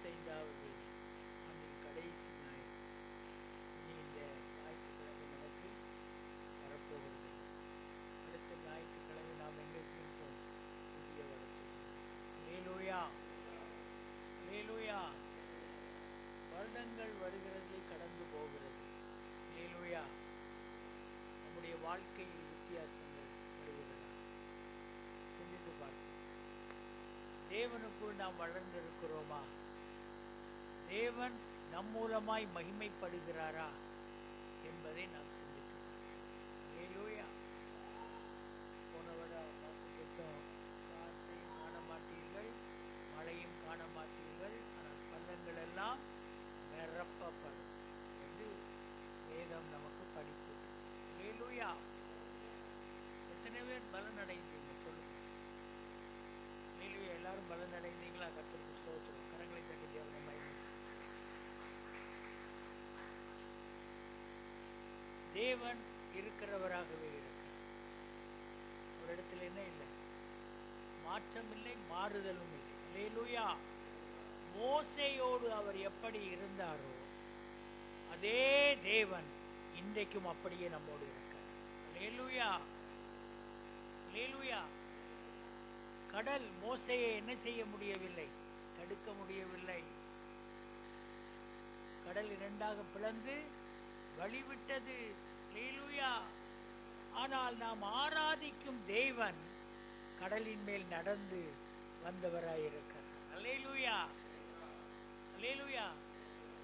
25வது ஆண்டின் கடைசி ஞாயிறு. இனி இந்த ஞாயிற்றுக்கிழமை நமக்கு வரப்போகிறது. அடுத்த ஞாயிற்றுக்கிழமை நாம் எங்கே இருப்போம்? புதிய வருடத்தில். அல்லேலூயா, அல்லேலூயா. வருடங்கள் வருகிறது, கடந்து போகிறது. அல்லேலூயா. நம்முடைய வாழ்க்கையில் வித்தியாசங்கள் வருகிறதா? சிந்தித்து பார்ப்போம். தேவனுக்குள் நாம் வளர்ந்திருக்கிறோமா? தேவன் நம் மூலமாய் மகிமைப்படுகிறாரா என்பதை நாம் சிந்தித்து பார்ப்போம். அல்லேலூயா. போன வாக்குத்தத்தம், காற்றையும் காண மாட்டீர்கள், மழையும் காண மாட்டீர்கள், ஆனால் பள்ளங்கள் எல்லாம் நிரப்பப்படும் என்று வேதம் நமக்கு படிப்பு. அல்லேலூயா. எத்தனை பேர் பலன் அடைந்தீங்க சொல்லுங்க. அல்லேலூயா. எல்லாரும் பலன் அடைந்தீங்களா? கர்த்தருக்கு ஸ்தோத்திரம். கரங்களை தட்டி தேவனை மகிமை. தேவன் இருக்கிறவராகவே இருக்கிறார். ஒரு இடத்துல என்ன இல்லை? மாற்றம் இல்லை, மாறுதலும் இல்லை. அல்லேலூயா. மோசேயோடு அவர் எப்படி இருந்தாரோ அதே தேவன் இன்றைக்கும் அப்படியே நம்மோடு இருக்கிறார். அல்லேலூயா, அல்லேலூயா. கடல் மோசேயை என்ன செய்ய முடியவில்லை? தடுக்க முடியவில்லை. கடல் இரண்டாக பிளந்து வழிவிட்டது. அல்லேலூயா. ஆனால் நாம் ஆராதிக்கும் தேவன் கடலின் மேல் நடந்து வந்தவராயிருக்கிறார். அல்லேலூயா, அல்லேலூயா.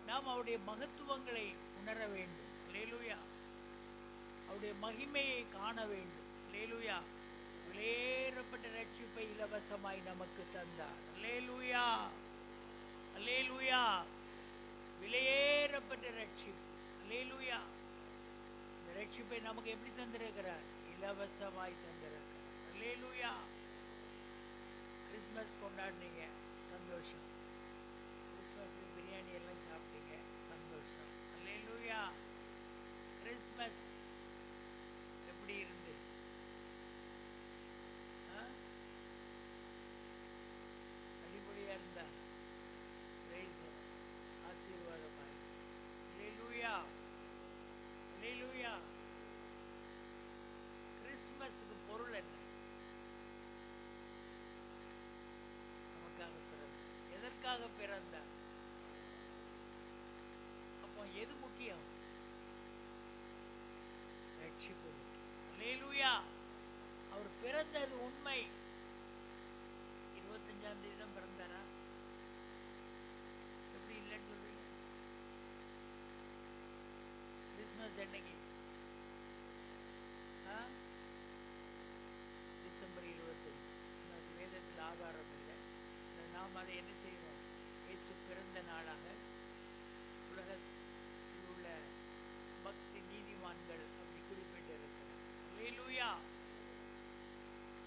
நாம் அவருடைய மகத்துவங்களை உணர வேண்டும். அல்லேலூயா. அவருடைய மகிமையை காண வேண்டும். அல்லேலூயா. விலையேறப்பட்ட ரட்சிப்பை இலவசமாய் நமக்கு தந்தார். அல்லேலூயா, அல்லேலூயா. விலையேறப்பட்ட ரட்சிப்பு. அல்லேலூயா. இந்த ரட்சிப்பை நமக்கு எப்படி தந்திருக்கிறார்? இலவசமாய் தந்திருக்கிறார். அல்லேலூயா. கிறிஸ்மஸ் கொண்டாடினீங்க, சந்தோஷம். கிறிஸ்மஸ்க்கு பிரியாணி எல்லாம் சாப்பிட்டீங்க, சந்தோஷம். அல்லேலூயா. கிறிஸ்மஸ் எப்படி இருந்து? அடிப்படையா இருந்தா ஆசீர்வாதமாய். அல்லேலூயா, அல்லேலூயா. கிறிஸ்மஸுக்கு பொருள் என்ன? நமக்காக பிறந்த. எதற்காக பிறந்தார்? அப்போ எது முக்கியம்? ரட்சிப்பு முக்கியம். அல்லேலூயா. அவர் பிறந்தது உண்மை. 25ஆம் தேதி தான் பிறந்தாரா? எப்படி இல்லைன்னு சொல்றீங்க? கிறிஸ்மஸ் என்னைக்கு? டிசம்பர் 25. வேதத்தில் ஆதாரம் இல்லை. நாம் அதை என்ன செய்வோம்? இயேசு பிறந்த நாளாக உலகத்தில் உள்ள பக்தி நீதிமான்கள் அப்படி குறிப்பிட்டு இருக்கிறார். அல்லேலூயா.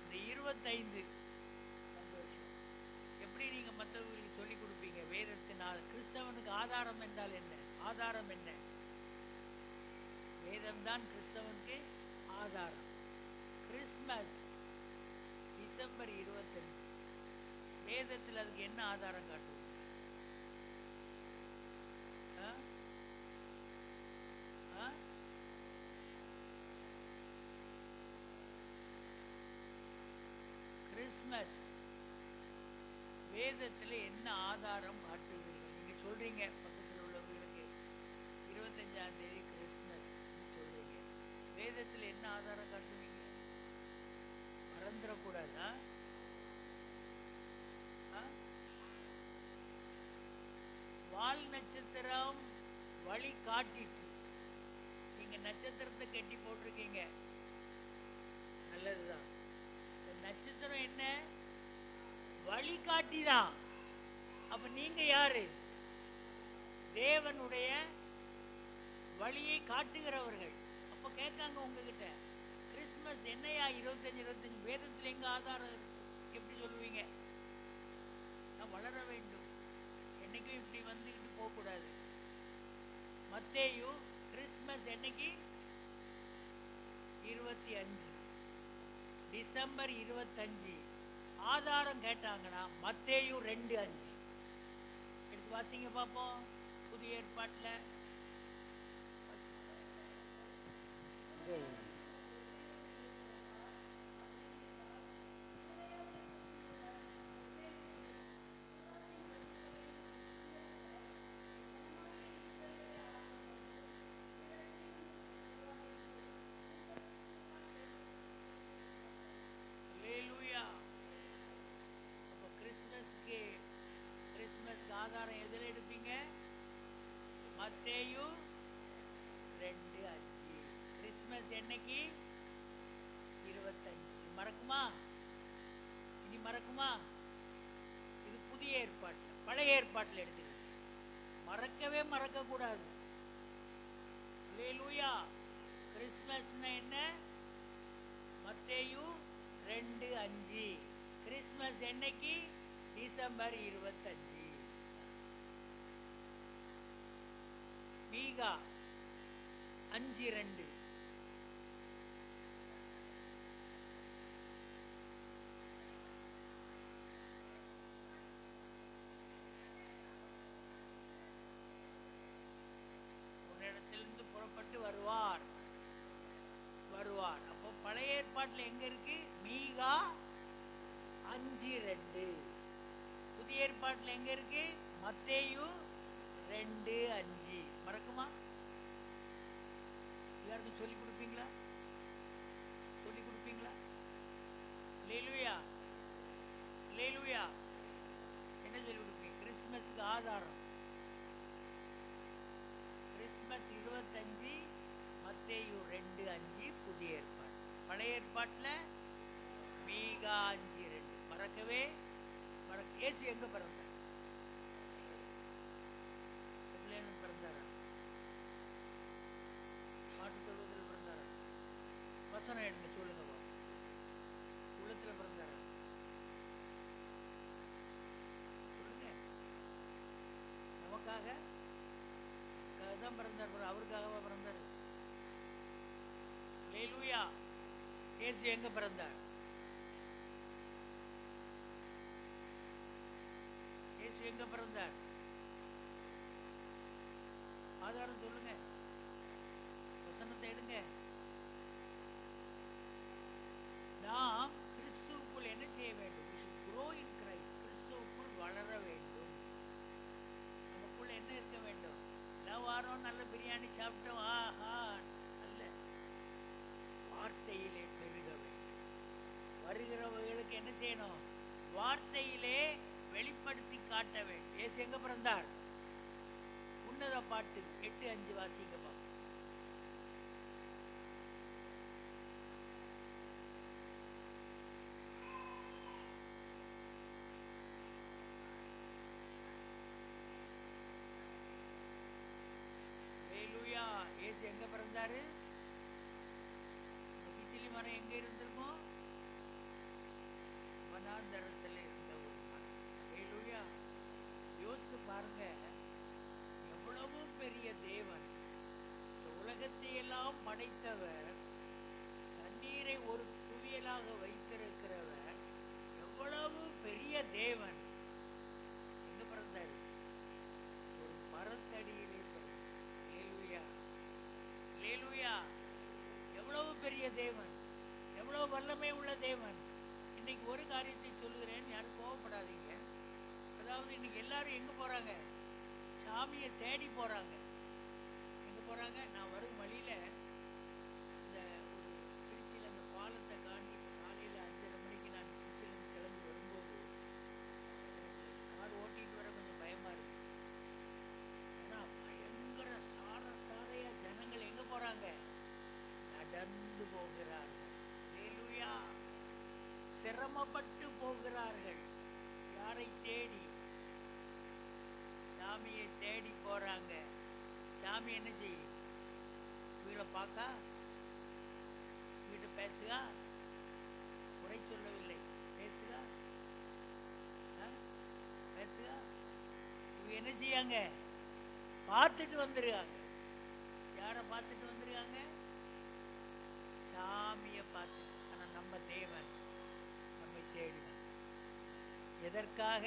இந்த 25 சந்தோஷம். எப்படி நீங்க மற்றவர்களுக்கு சொல்லிக் கொடுப்பீங்க? வேதத்தினால் கிறிஸ்தவனுக்கு ஆதாரம் என்றால் என்ன? ஆதாரம் என்ன? வேதம்தான் கிறிஸ்தவனுக்கு ஆதாரம். Christmas December 25. வேதத்தில் அதுக்கு என்ன ஆதாரம் காட்டுவது? கிறிஸ்மஸ் வேதத்தில் என்ன ஆதாரம் காட்டுவீர்கள்? நீங்க சொல்றீங்க பக்கத்தில் உள்ளவர்களுக்கு 25ஆம் தேதி கிறிஸ்மஸ் சொல்றீங்க. வேதத்தில் என்ன ஆதாரம் காட்டுவீங்க? மறந்துடக்கூடாதா? வால் நட்சத்திரம் வழி காட்டிட்டு நீங்க நட்சத்திரத்தை கட்டி போட்டிருக்கீங்க, நல்லதுதான். நட்சத்திரம் என்ன? வழிகாட்டிதான். அப்ப நீங்க யாரு? தேவனுடைய வழியை காட்டுகிறவர்கள். அப்ப கேட்காங்க உங்ககிட்ட, கிறிஸ்மஸ் என்னையா 25 வேதத்தில் எங்க ஆதாரம் இருக்கு? எப்படி சொல்லுவீங்க? நான் வளர வேண்டும், என்னைக்கும் இப்படி வந்துக்கிட்டு போகக்கூடாது. மத்தேயு கிறிஸ்மஸ் என்னைக்கு? 25 டிசம்பர் 25. ஆதாரம் கேட்டாங்கன்னா மத்தேயு 2:5 எடுத்து வாசிங்க பார்ப்போம். புதிய ஏற்பாட்டில் அல்லேலூயா. அப்போ கிறிஸ்மஸ்க்கு ஆதாரம் எதில் எடுப்பீங்க? மத்தேயு 2:5. கிறிஸ்மஸ் என்னைக்கு? 25. மறக்குமா? இனி மறக்குமா? இது புதிய ஏற்பாட்டில். பழைய ஏற்பாட்டில் எடுத்துக்கணும். மறக்கவே மறக்கக்கூடாது. அல்லேலூயா. கிறிஸ்மஸ்னா என்ன? மத்தேயு 2:5. கிறிஸ்மஸ் என்னைக்கு? டிசம்பர் 25. மீகா 5:2. உன்னிடத்திலிருந்து புறப்பட்டு வருவார். அப்போ பழைய ஏற்பாட்டில் எங்க இருக்கு? மீகா 5:2. புதிய ஏற்பாட்டில் எங்க இருக்கு? மத்தேயு 2:5. மறக்குமா? எல்லாருக்கும் சொல்லி கொடுப்பீங்களா? அல்லேலூயா. என்ன சொல்லி கொடுப்பீங்க? கிறிஸ்மஸ்க்கு ஆதாரம் கிறிஸ்மஸ் 25, மத்தேயு 2:5 புதிய ஏற்பாடு. பழைய ஏற்பாட்டில் மீகா 5:2. மறக்கவே இயேசு எங்க பிறந்தார்? பிறந்தாரா? மாட்டு தொழுவத்தில் பிறந்தாரா? வசனம் எடுங்க, சொல்லுங்க பாப்போம். உள்ளத்துல பிறந்தாரா? சொல்லுங்க. நமக்காக தான் பிறந்தார். அவருக்காகவா பிறந்தார்? அல்லேலூயா. இயேசு எங்க பிறந்தார்? ஆதாரம் சொல்லுங்க. வசனத்தை எடுங்க. நாம் கிறிஸ்துவுக்குள் என்ன செய்ய வேண்டும்? கிறிஸ்துவுக்குள் வளர வேண்டும். நமக்குள்ள என்ன இருக்க வேண்டும்? எல்லா வாரம் நல்ல பிரியாணி சாப்பிட்டோம், ஆஹா அல்ல. வார்த்தையிலே பெருக வேண்டும். வருகிறவர்களுக்கு என்ன செய்யணும்? வார்த்தையிலே வெளிப்படுத்தி காட்ட வேண்டும். இயேசு எங்க பிறந்தார்? உன்னத பாட்டு 8:5 வாசிங்கப்பா. அல்லேலூயா. இயேசு எங்க பிறந்தாரு? கிச்சிலி மரம் எங்க இருந்திருக்கும்? வனாந்தரத்தில் இருந்த ஒரு மரம். அல்லேலூயா. யோசித்து பாருங்க, எவ்வளவு பெரிய தேவன். இந்த உலகத்தை எல்லாம் படைத்தவர், தண்ணீரை ஒரு குவியலாக வைத்திருக்கிறவர், எவ்வளவு பெரிய தேவன். எங்க பிறந்தாரு? ஒரு மரத்தடியிலே பிறந்தார். அல்லேலூயா. எவ்வளவு பெரிய தேவன், எவ்வளவு வல்லமை உள்ள தேவன். இன்னைக்கு ஒரு காரியத்தை சொல்லுகிறேன், யாரும் கோவப்படாதீங்க. அதாவது இன்னைக்கு எல்லாரும் எங்க போறாங்க? சாமியை தேடி போறாங்க. எங்க போறாங்க? நான் வரும் வழியில இந்த ஒரு திருச்சியில் அந்த பாலத்தை காண்டி காலையில் 5:30 மணிக்கு நான் திருச்சியிலிருந்து கிளம்பி வரும்போது கார் ஓட்டிட்டு வர கொஞ்சம் பயமா இருக்கு. ஏன்னா பயங்கர சாரையா ஜனங்கள் எங்க போறாங்க? நடந்து போகிறார்கள். அல்லேலூயா. சிரமப்பட்டு போகிறார்கள். யாரை தேடி? சாமியை தேடி போறாங்க. சாமி என்ன செய்யும்? வீட பார்க்கா, வீட்டு பேசுகா, குறை சொல்லவில்லை, பேசுகா. இவங்க என்ன செய்யாங்க? பார்த்துட்டு வந்துருக்காங்க. யாரை பார்த்துட்டு வந்துருக்காங்க? சாமியை பார்த்துட்டு. ஆனா நம்ம தேவன் நம்மை தேடி. எதற்காக?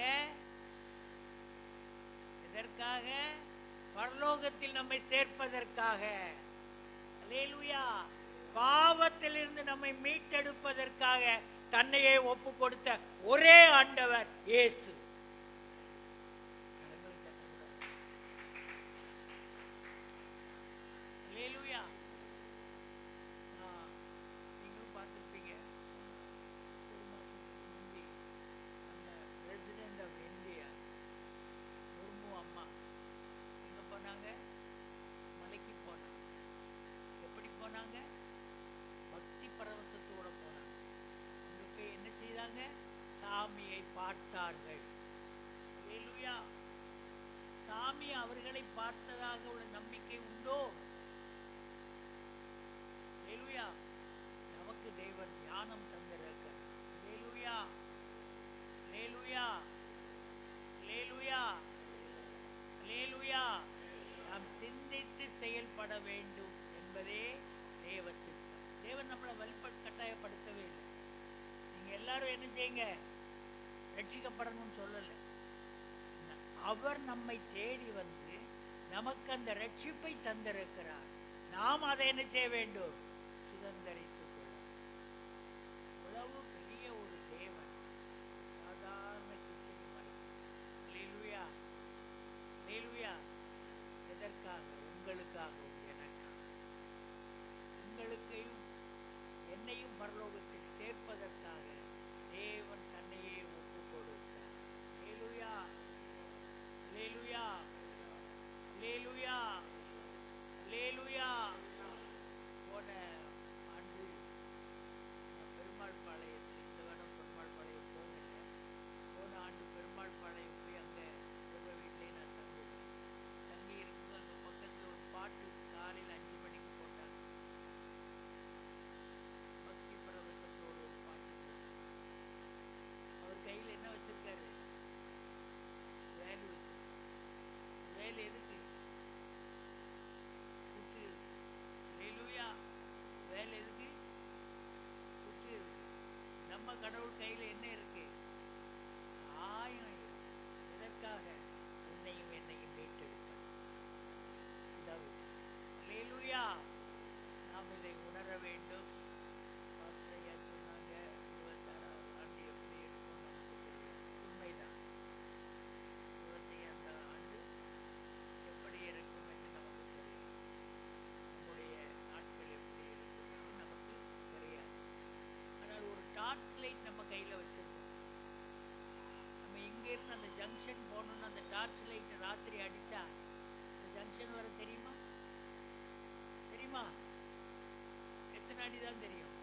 எதற்காக? பரலோகத்தில் நம்மை சேர்ப்பதற்காக. அல்லேலூயா. பாவத்திலிருந்து நம்மை மீட்டெடுப்பதற்காக தன்னையே ஒப்பு கொடுத்த ஒரே ஆண்டவர் இயேசு. அல்லேலூயா. நீங்களும் பார்த்துருப்பீங்க, ஒரு மாசத்துக்கு முந்தி அந்த பிரசிடென்ட் ஆஃப் இந்தியா முர்மு அம்மா எங்க போனாங்க? மலைக்கு போனாங்க. எப்படி போனாங்க? பக்தி பரவசத்தோட போனாங்க. அங்க போய் என்ன செய்தாங்க? சாமியை பார்த்தார்கள். அல்லேலூயா. சாமி அவர்களை பார்த்ததாக உள்ள நம்பிக்கை உண்டோ? அல்லேலூயா. நமக்கு தேவன் ஞானம் தந்திருக்கிறார். அல்லேலூயா. அல்லேலூயா. அல்லேலூயா. அல்லேலூயா. நாம் சிந்தித்து செயல்பட வேண்டும் என்பதே தேவ சித்தம். தேவன் நம்மளை கட்டாயப்படுத்தவே இல்லை. நீங்க எல்லாரும் என்ன செய்யுங்க? ரட்சிக்கப்படணும்னு சொல்லலை. அவர் நம்மை தேடி வந்து நமக்கு அந்த ரட்சிப்பை தந்திருக்கிறார். நாம் அதை என்ன செய்ய வேண்டும்? சுதந்திரித்துக் கொள்ள. இவ்வளவு பெரிய ஒரு தேவன் சாதாரண கிச்சடி மலை. அல்லேலூயா. அல்லேலூயா. எதற்காக? உங்களுக்காகவும் எனக்காக. உங்களுக்கையும் என்னையும் பரலோகத்தில் சேர்ப்பதற்காக தேவன் தன்னையே ஒப்பு கொடுத்தார். அல்லேலூயா. அல்லேலூயா. அல்லேலூயா. அல்லேலூயா. போன ஆண்டு பெருமாள் பாளையத்தில், இந்த வருடம் பெருமாள் பாளையம் போகல, போன ஆண்டு பெருமாள் பாளையம் போய் அங்கே ஒரு வீட்டிலே நான் தங்கி இருக்குது. அந்த பக்கத்தில் ஒரு பாட்டு காலையில் 5 மணிக்கு போட்டாங்க. பக்தி பரவசத்தோடு ஒரு பாட்டு போட்டாங்க. அவர் கையில் என்ன வச்சிருக்காரு? வேலு வச்சிருக்காரு. வேலு எதுக்கு? குத்து. அல்லேலூயா. வேலை எதுக்கு? குத்து. நம்ம கடவுள் கையில் என்ன இருக்கு? ஆயம் இருக்கு. எதற்காக? உன்னையும் என்னையும் மீட்டெடுப்பார். அல்லேலூயா. நாம் இதை உணர வேண்டும். பாஸ்டரையா சொன்னாங்க 26ஆவது ஆண்டு எப்படி இருக்கும் நமக்கு தெரியும். உண்மைதான். 25 ஆண்டு எப்படி இருக்கும் என்று நமக்கு தெரியும். நம்முடைய நாட்கள் எப்படி இருக்கும் என்று நமக்கு தெரியாது. ஆனால் ஒரு டார்ச் லைட் நம்ம கையில் வச்சிருக்கோம். நம்ம இங்கேருந்து அந்த ஜங்ஷன் போகணும்னு அந்த டார்ச் லைட் ராத்திரி அடித்தா அந்த ஜங்ஷன் வர தெரியுமா? தெரியுமா? எத்தனை அடி தான் தெரியும்?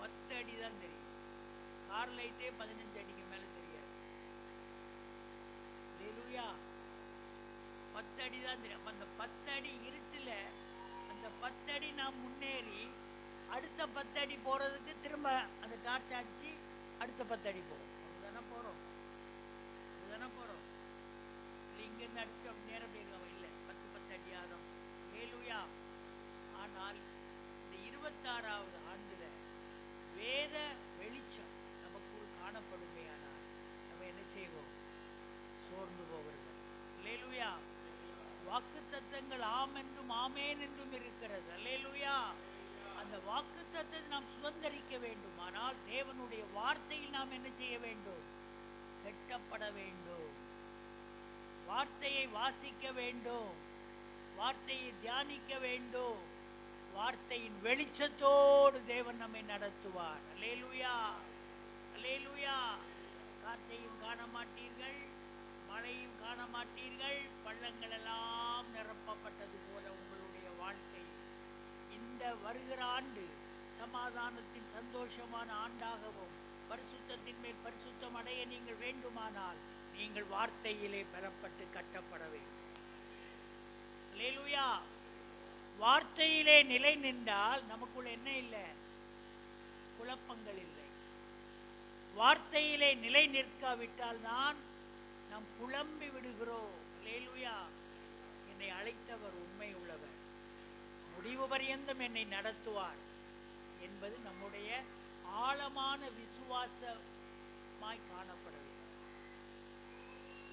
10 அடி தான் தெரியும். கார் லைட்டே 15 அடிக்கு மேலே தெரியாது. அல்லேலூயா. 10 அடி தான் தெரியும். அந்த 10 அடி இருட்டில் அந்த 10 அடி நாம் முன்னேறி அடுத்த 10 அடி போகிறதுக்கு திரும்ப அந்த டார்ச் அடித்து அடுத்த 10 அடி போகும். அதுதானே போகிறோம். அதுதானே போகிறோம். இல்லை இங்கேருந்து அடிச்சுட்டு அப்படி நேரம் போயிருக்காம? இல்லை, 10 அடி ஆகும். அல்லேலூயா. ஆனால் இந்த 26ஆவது ஆண்டில் வேத வெளிச்சம் நமக்குள் காணப்படுமே. ஆனால் நம்ம என்ன செய்வோம்? சோர்ந்து போகிறது. அல்லேலூயா. வாக்குத்தத்தங்கள் ஆம் என்றும் ஆமேன் என்றும் இருக்கிறது. அல்லேலூயா. அந்த வாக்குத்தத்தத்தை நாம் சுதந்திரிக்க வேண்டும். ஆனால் தேவனுடைய வார்த்தையில் நாம் என்ன செய்ய வேண்டும்? கட்டப்பட வேண்டும். வார்த்தையை வாசிக்க வேண்டும். வார்த்தையை தியானிக்க வேண்டும். வார்த்தையின் வெளிச்சத்தோடு தேவன் நம்மை நடத்துவார். அல்லேலூயா. அல்லேலூயா. காற்றையும் காண மாட்டீர்கள், மழையும் காண மாட்டீர்கள், பள்ளங்கள் எல்லாம் நிரப்பப்பட்டது போல உங்களுடைய வாழ்க்கை இந்த வருகிற ஆண்டு சமாதானத்தின் சந்தோஷமான ஆண்டாகவும் பரிசுத்தத்தின் மேல் பரிசுத்தம் அடைய நீங்கள் வேண்டுமானால் நீங்கள் வார்த்தையிலே பெறப்பட்டு கட்டப்பட வேண்டும். அல்லேலூயா. வார்த்தையிலே நிலை நின்றால் நமக்குள்ள என்ன இல்லை? குழப்பங்கள் இல்லை. வார்த்தையிலே நிலை நிற்காவிட்டால் தான் நாம் குழம்பி விடுகிறோம். அல்லேலூயா. என்னை அழைத்தவர் உண்மை உள்ளவர், முடிவு பரியந்தம் என்னை நடத்துவார் என்பது நம்முடைய ஆழமான விசுவாசமாய் காணப்பட வேண்டும்.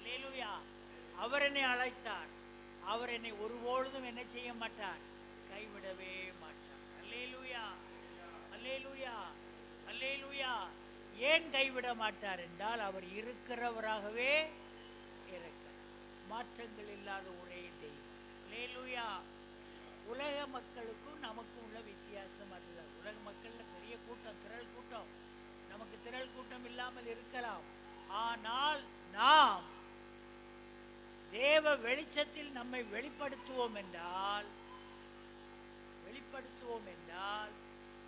அல்லேலூயா. அவர் என்னை அழைத்தார். அவர் என்னை ஒருபொழுதும் என்ன செய்ய மாட்டார், கைவிடவே மாட்டார். அல்லேலூயா, அல்லேலூயா, அல்லேலூயா. ஏன் கைவிட மாட்டார் என்றால் அவர் இருக்கிறவராகவே இருக்கிறார். மாற்றங்கள் இல்லாத ஒரே தெய்வம். அல்லேலூயா. உலக மக்களுக்கும் நமக்கும் உள்ள வித்தியாசம் அதுதான். உலக மக்கள்ல பெரிய கூட்டம், திரள் கூட்டம், நமக்கு திரள் கூட்டம் இல்லாமல் இருக்கலாம். ஆனால் நாம் தேவ வெளிச்சத்தில் நம்மை வெளிப்படுத்துவோம் என்றால்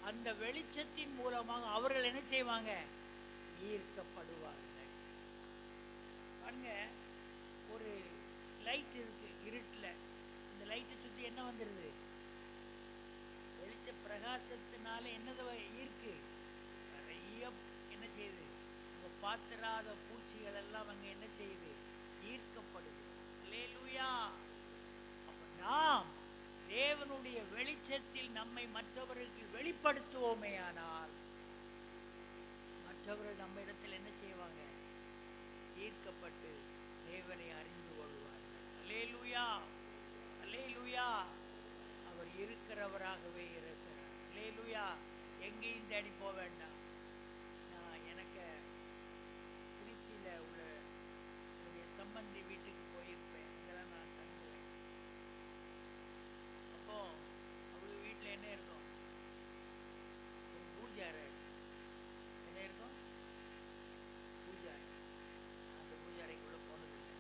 அந்த வெளிச்சத்தின் மூலமாக அவர்கள் என்ன செய்வாங்க, ஈர்க்கப்படுவார்கள். பாருங்க, ஒரு லைட் இருக்கு இருட்டுல, இந்த லைட்டை சுத்தி என்ன வந்துருது, வெளிச்ச பிரகாசத்தினால என்னது ஈர்க்கு, நிறைய என்ன செய்யுது, நம்ம பார்த்திராத பூச்சிகள் எல்லாம் அங்க என்ன செய்யுது, ஈர்க்கப்படுது. அல்லேலூயா. அப்ப நாம் தேவனுடைய வெளிச்சத்தில் நம்மை மற்றவர்களுக்கு வெளிப்படுத்துவோமே ஆனால் மற்றவர்கள் நம்ம இடத்தில் என்ன செய்வாங்க, ஈர்க்கப்பட்டு தேவனை அறிந்து கொள்வார்கள். அல்லேலூயா, அல்லேலூயா. அவர் இருக்கிறவராகவே இருக்கிறார். அல்லேலூயா. எங்கேயும் தேடி போக வேண்டாம். நான் எனக்கு திருச்சியில உள்ள என்னுடைய சம்பந்தி வீட்டுக்கு போயிருப்பேன். அங்கெல்லாம் நான் தங்குவேன். அப்போ அவங்க வீட்டில் என்ன இருக்கும், ஒரு பூஜை அறை. என்ன இருக்கும், பூஜை அறை. அந்த பூஜை அறைக்குள்ள போனதில்லை.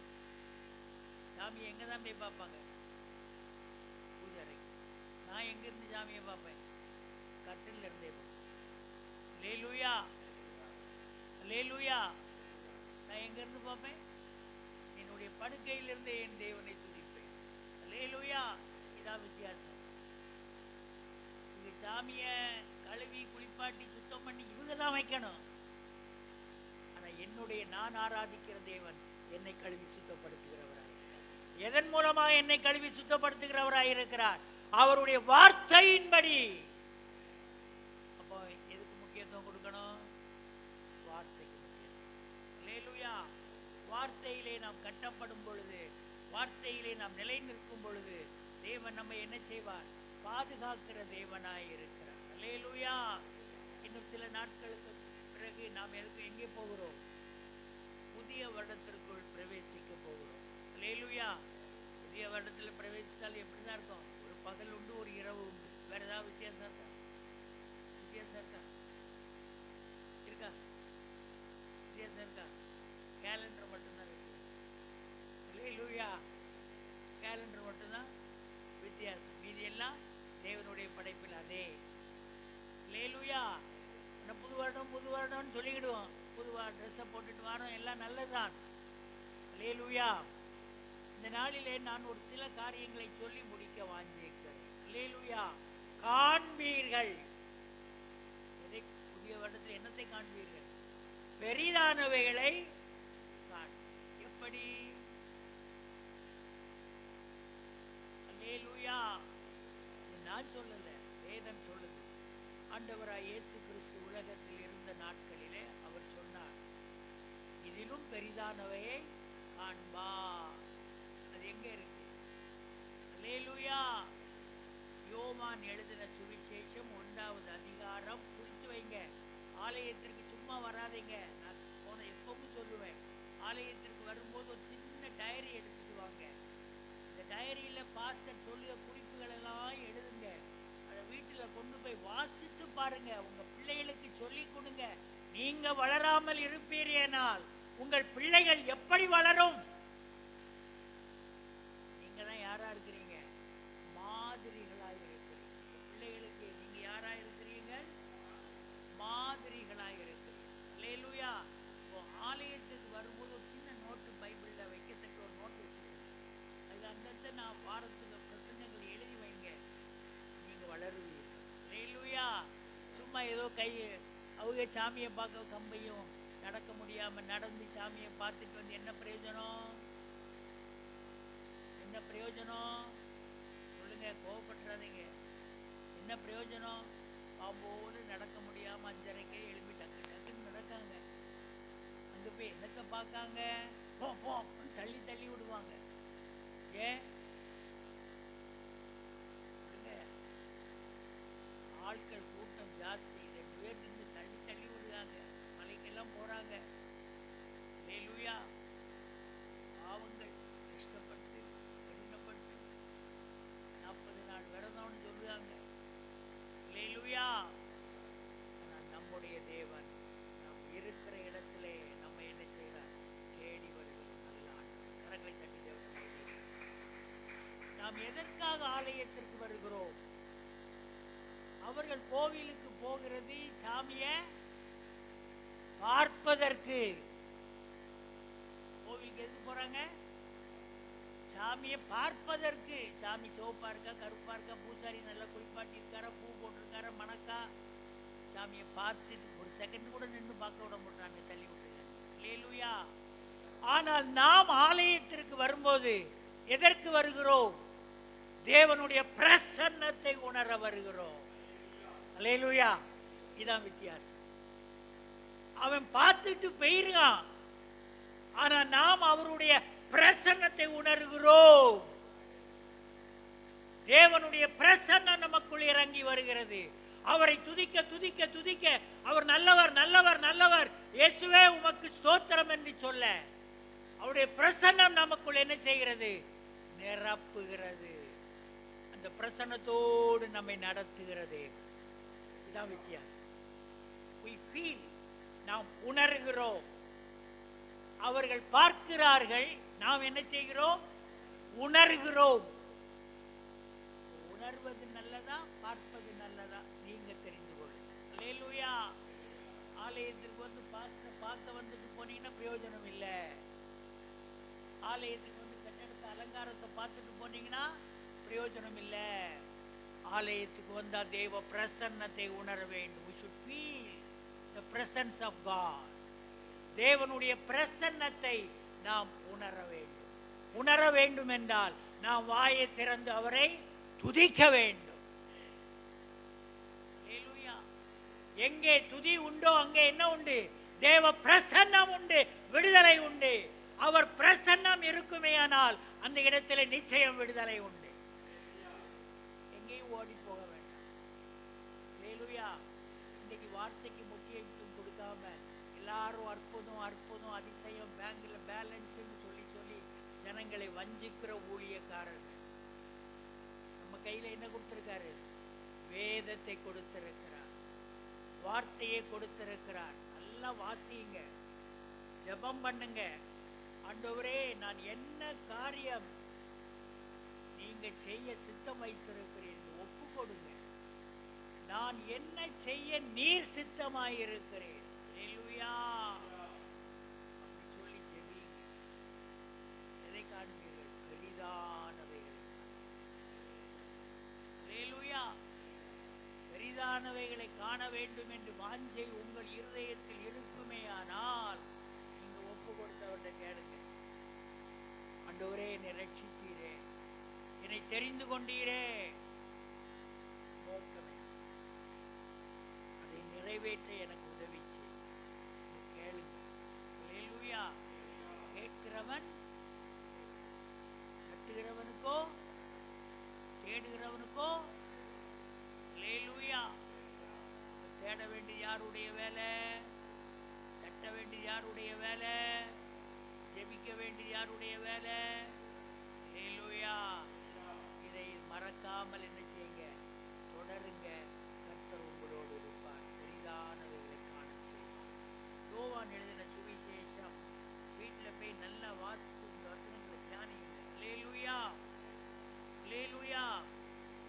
சாமியை எங்கே தான் போய் பார்ப்பாங்க, பூஜை அறைக்கு. நான் எங்கேருந்து சாமியை பார்ப்பேன், கட்டில் இருந்தே பார்ப்பேன். அல்லேலூயா, அல்லேலூயா. நான் எங்கேருந்து பார்ப்பேன், என்னுடைய படுக்கையிலிருந்து என் தேவனை துதிப்பேன். அல்லேலூயா. இதான் வித்தியாசம். இங்க சாமிய கழுவி குளிப்பாட்டி சுத்தம் பண்ணி இவங்க தான் வைக்கணும். ஆனா என்னுடைய நான் ஆராதிக்கிற தேவன் என்னை கழுவி சுத்தப்படுத்துகிறவராய், எதன் மூலமா என்னை கழுவி சுத்தப்படுத்துகிறவராய் இருக்கிறார், அவருடைய வார்த்தையின்படி. அப்போ எதுக்கு முக்கியத்துவம் கொடுக்கணும், வார்த்தைக்கு முக்கியத்துவம். அல்லேலூயா. வார்த்தையிலே நாம் கட்டப்படும் பொழுது, வார்த்தையிலே நாம் நிலை நிற்கும் பொழுது தேவன் நம்ம என்ன செய்வார், பாதுகாக்கிற தேவனாய் இருக்கிறார். அல்லேலூயா. இன்னும் சில நாட்களுக்கு பிறகு நாம் எங்கே போகிறோம், புதிய வருடத்திற்குள் பிரவேசிக்க போகிறோம். அல்லேலூயா. புதிய வருடத்தில் பிரவேசித்தால் எப்படிதான் இருக்கும், ஒரு பகல் உண்டு, ஒரு இரவு உண்டு. வேற ஏதாவது வித்தியாசம் இருக்கா, வித்தியாசம் இருக்கா, இருக்கா, வித்தியாசம் இருக்கா? கேலண்டர் மட்டும்தான் இருக்கு. அல்லேலூயா. கேலண்டர் மட்டும்தான் வித்தியாசம், மீதி எல்லாம் தேவனுடைய படைப்பில் அதே. அல்லேலூயா. புது வருடம் புது வருடம்னு சொல்லிக்கிடுவோம், புதுவா ட்ரெஸ்ஸை போட்டுட்டு வரோம், எல்லாம் நல்லதுதான். அல்லேலூயா. இந்த நாளிலே நான் ஒரு சில காரியங்களை சொல்லி முடிக்க வாஞ்சிக்கிறேன். அல்லேலூயா. காண்பீர்கள். புதிய வருடத்தில் என்னத்தை காண்பீர்கள், பெரிதானவைகளை காண். எப்படி? அல்லேலூயா. நான் சொல்லல, வேதம் சொல்லுது. ஆண்டவராய் இயேசு கிறிஸ்து உலகத்தில் இருந்த நாட்களிலே அவர் சொன்னார், இதிலும் பெரிதானவையை காண்பா. அது எங்க இருக்கு? அல்லேலூயா. யோவான் எழுதின சுவிசேஷம் 1வது அதிகாரம், குறித்து வைங்க. ஆலயத்திற்கு சும்மா வராதீங்க. நான் எப்பவும் சொல்லுவேன், ஆலயத்திற்கு வரும்போது ஒரு சின்ன டைரி எடுத்துட்டு வாங்க. இந்த டைரியில பாஸ்டர் சொல்லிய குறிப்புகள் எல்லாம் எழுதுங்க. அதை வீட்டில் கொண்டு போய் வாசித்து பாருங்க. உங்க பிள்ளைகளுக்கு சொல்லி கொடுங்க. நீங்க வளராமல் இருப்பீர்கள், உங்கள் பிள்ளைகள் எப்படி வளரும்? நீங்க தான் யாரா இருக்கிறீங்க, மாதிரிகளாய் இருக்கிறீங்க. பிள்ளைகளுக்கு நீங்க யாரா இருக்கிறீங்க, மாதிரிகளாய் இருக்கிறீங்க. அல்லேலூயா. இப்போ ஆலயத்துக்கு வரும்போது ஒரு சின்ன நோட்டு, பைபிள்ல வைக்கத்தக்க ஒரு நோட்டு வச்சுக்கோங்க. அது அந்தந்த நான் வாரத்துக்கு பிரசங்கங்கள் எழுதி வைங்க. நீங்க வளருவீங்க. அல்லேலூயா. சும்மா ஏதோ அவங்க சாமியை பார்க்க கம்பையும் நடக்க முடியாம நடந்து சாமியை பார்த்துட்டு வந்து என்ன பிரயோஜனம், என்ன பிரயோஜனம் சொல்லுங்க, கோவப்பட்டுறாதீங்க. என்ன பிரயோஜனம்? பாம்போடு நடக்க முடியாம 5:30 எழுப்பி டக்கு டக்குன்னு நடக்காங்க. அங்க போய் என்னத்தை பார்க்காங்க, போ போ தள்ளி தள்ளி விடுவாங்க. ஏன் ஆட்கள் கூட்டம் ஜாஸ்தி, 2 பேர் நின்று தள்ளி தள்ளி விடுறாங்க, மலைக்கெல்லாம் போறாங்க. அல்லேலூயா. பாவங்கள் கஷ்டப்பட்டு கடினப்பட்டு 40 நாள் விரதம்னு சொல்லுவாங்க. அல்லேலூயா. ஆனால் நம்முடைய தேவன் நாம் இருக்கிற இடத்திலே நம்ம என்ன செய்கிறார்? தேடி வருகிற நல்ல ஆண்டவர். கரங்களை தட்டி தேவனை நாம் எதற்காக ஆலயத்திற்கு வருகிறோம்? அவர்கள் கோவிலுக்கு போகிறது சாமிய பார்ப்பதற்கு. கோவிலுக்கு எதுக்கு போறாங்க? சாமியை பார்ப்பதற்கு. சாமி சிவப்பா இருக்கா, கருப்பா இருக்கா, பூசாரி நல்லா குளிப்பாட்டி இருக்காரா, பூ போட்டிருக்காரா, மணக்கா, சாமியை பார்த்துட்டு ஒரு செகண்ட் கூட நின்று பார்க்க விட மாட்டாங்க, தள்ளி விட்டுருக்காங்க. அல்லேலூயா. ஆனால் நாம் ஆலயத்திற்கு வரும்போது எதற்கு வருகிறோம்? தேவனுடைய பிரசன்னத்தை உணர வருகிறோம். அல்லேலூயா. இதான் வித்தியாசம். அவன் பார்த்துட்டு போயிருக்கான், ஆனா நாம் அவருடைய பிரசன்னத்தை உணர்கிறோம். தேவனுடைய பிரசன்னம் நமக்குள் இறங்கி வருகிறது. அவரை துதிக்க துதிக்க துதிக்க அவர் நல்லவர் நல்லவர் நல்லவர், இயேசுவே உமக்கு ஸ்தோத்திரம் என்று சொல்ல அவருடைய பிரசன்னம் நமக்குள் என்ன செய்கிறது? நிரப்புகிறது. அந்த பிரசன்னத்தோடு நம்மை நடத்துகிறது. இதான் வித்தியாசம். we feel, நாம் உணர்கிறோம். அவர்கள் பார்க்கிறார்கள், நாம் என்ன செய்கிறோம்? உணர்கிறோம். உணர்வது நல்லதா, பார்ப்பது நல்லதா? நீங்க தெரிந்து கொள்ளுங்க. அல்லேலூயா. ஆலயத்திற்கு வந்து பார்க்க வந்துட்டு போனீங்கன்னா பிரயோஜனம் இல்லை. ஆலயத்துக்கு வந்து கட்டடத்தை அலங்காரத்தை பார்த்துட்டு போனீங்கன்னா பிரயோஜனம் இல்லை. ஆலயத்துக்கு வந்தா தேவ பிரசன்னத்தை உணர வேண்டும். we should feel the presence of God. தேவனுடைய பிரசன்னத்தை நாம் உணர வேண்டும். உணர வேண்டும் என்றால் நாம் வாயை திறந்து அவரை துதிக்க வேண்டும். அல்லேலூயா. எங்கே துதி உண்டோ அங்கே என்ன உண்டு? தேவ பிரசன்னம் உண்டு, விடுதலை உண்டு. அவர் பிரசன்னம் இருக்குமேயானால் அந்த இடத்துல நிச்சயம் விடுதலை உண்டு. எங்கேயும் ஓடி போக வேண்டாம். அல்லேலூயா. இன்னைக்கு வார்த்தைக்கு முக்கியத்துவம் கொடுக்காம எல்லாரும் அற்புதம் அற்புதம் அதிசயம், பேங்க்ல பேலன்ஸ் சொல்லி சொல்லி ஜனங்களை வஞ்சிக்கிற ஊழியக்காரர்கள். நம்ம கையில என்ன கொடுத்திருக்காரு? வேதத்தை கொடுத்திருக்கிறார், வார்த்தையை கொடுத்திருக்கிறார். நல்லா வாசியுங்க, ஜெபம் பண்ணுங்க. ஆண்டவரே, நான் என்ன காரியம் நீங்க செய்ய சித்தம் வைத்திருக்கிறீர்கள் ஒப்பு கொடுங்க. நான் என்ன செய்ய நீர் சித்தமாயிருக்கிறேன். அல்லேலூயா. அப்படி சொல்லி ஜெபிங்க. எதை காண்பீர்கள்? பெரிதானவைகளை. அல்லேலூயா. பெரிதானவைகளை காண வேண்டும் என்று வாஞ்சை உங்கள் இருதயத்தில் இருக்குமேயானால் நீங்க ஒப்பு கொடுத்தவர்கிட்ட கேளுங்க. ஆண்டவரே, என்னை ரட்சித்தீரே, என்னை தெரிந்து கொண்டீரே, அதை நிறைவேற்ற எனக்கு உதவி கேளுங்க. அல்லேலூயா. கேட்கிறவன் தட்டுகிறவனுக்கோ தேடுகிறவனுக்கோ. அல்லேலூயா. தேட வேண்டியது யாருடைய வேலை? தட்ட வேண்டியது யாருடைய வேலை? ஜெபிக்க வேண்டியது யாருடைய வேலை? அல்லேலூயா. இதை மறக்காமல் என்ன செய்யுங்க? தொடருங்க. கர்த்தர் உங்களோடு இருப்பார். பெரிதானவைகளை காண செய்வார். யோவான் எழுதின சுவிசேஷம் வீட்டில் போய் நல்லா வாசித்து இந்த வசனங்களை தியானியுங்க. அல்லேலூயா. அல்லேலூயா.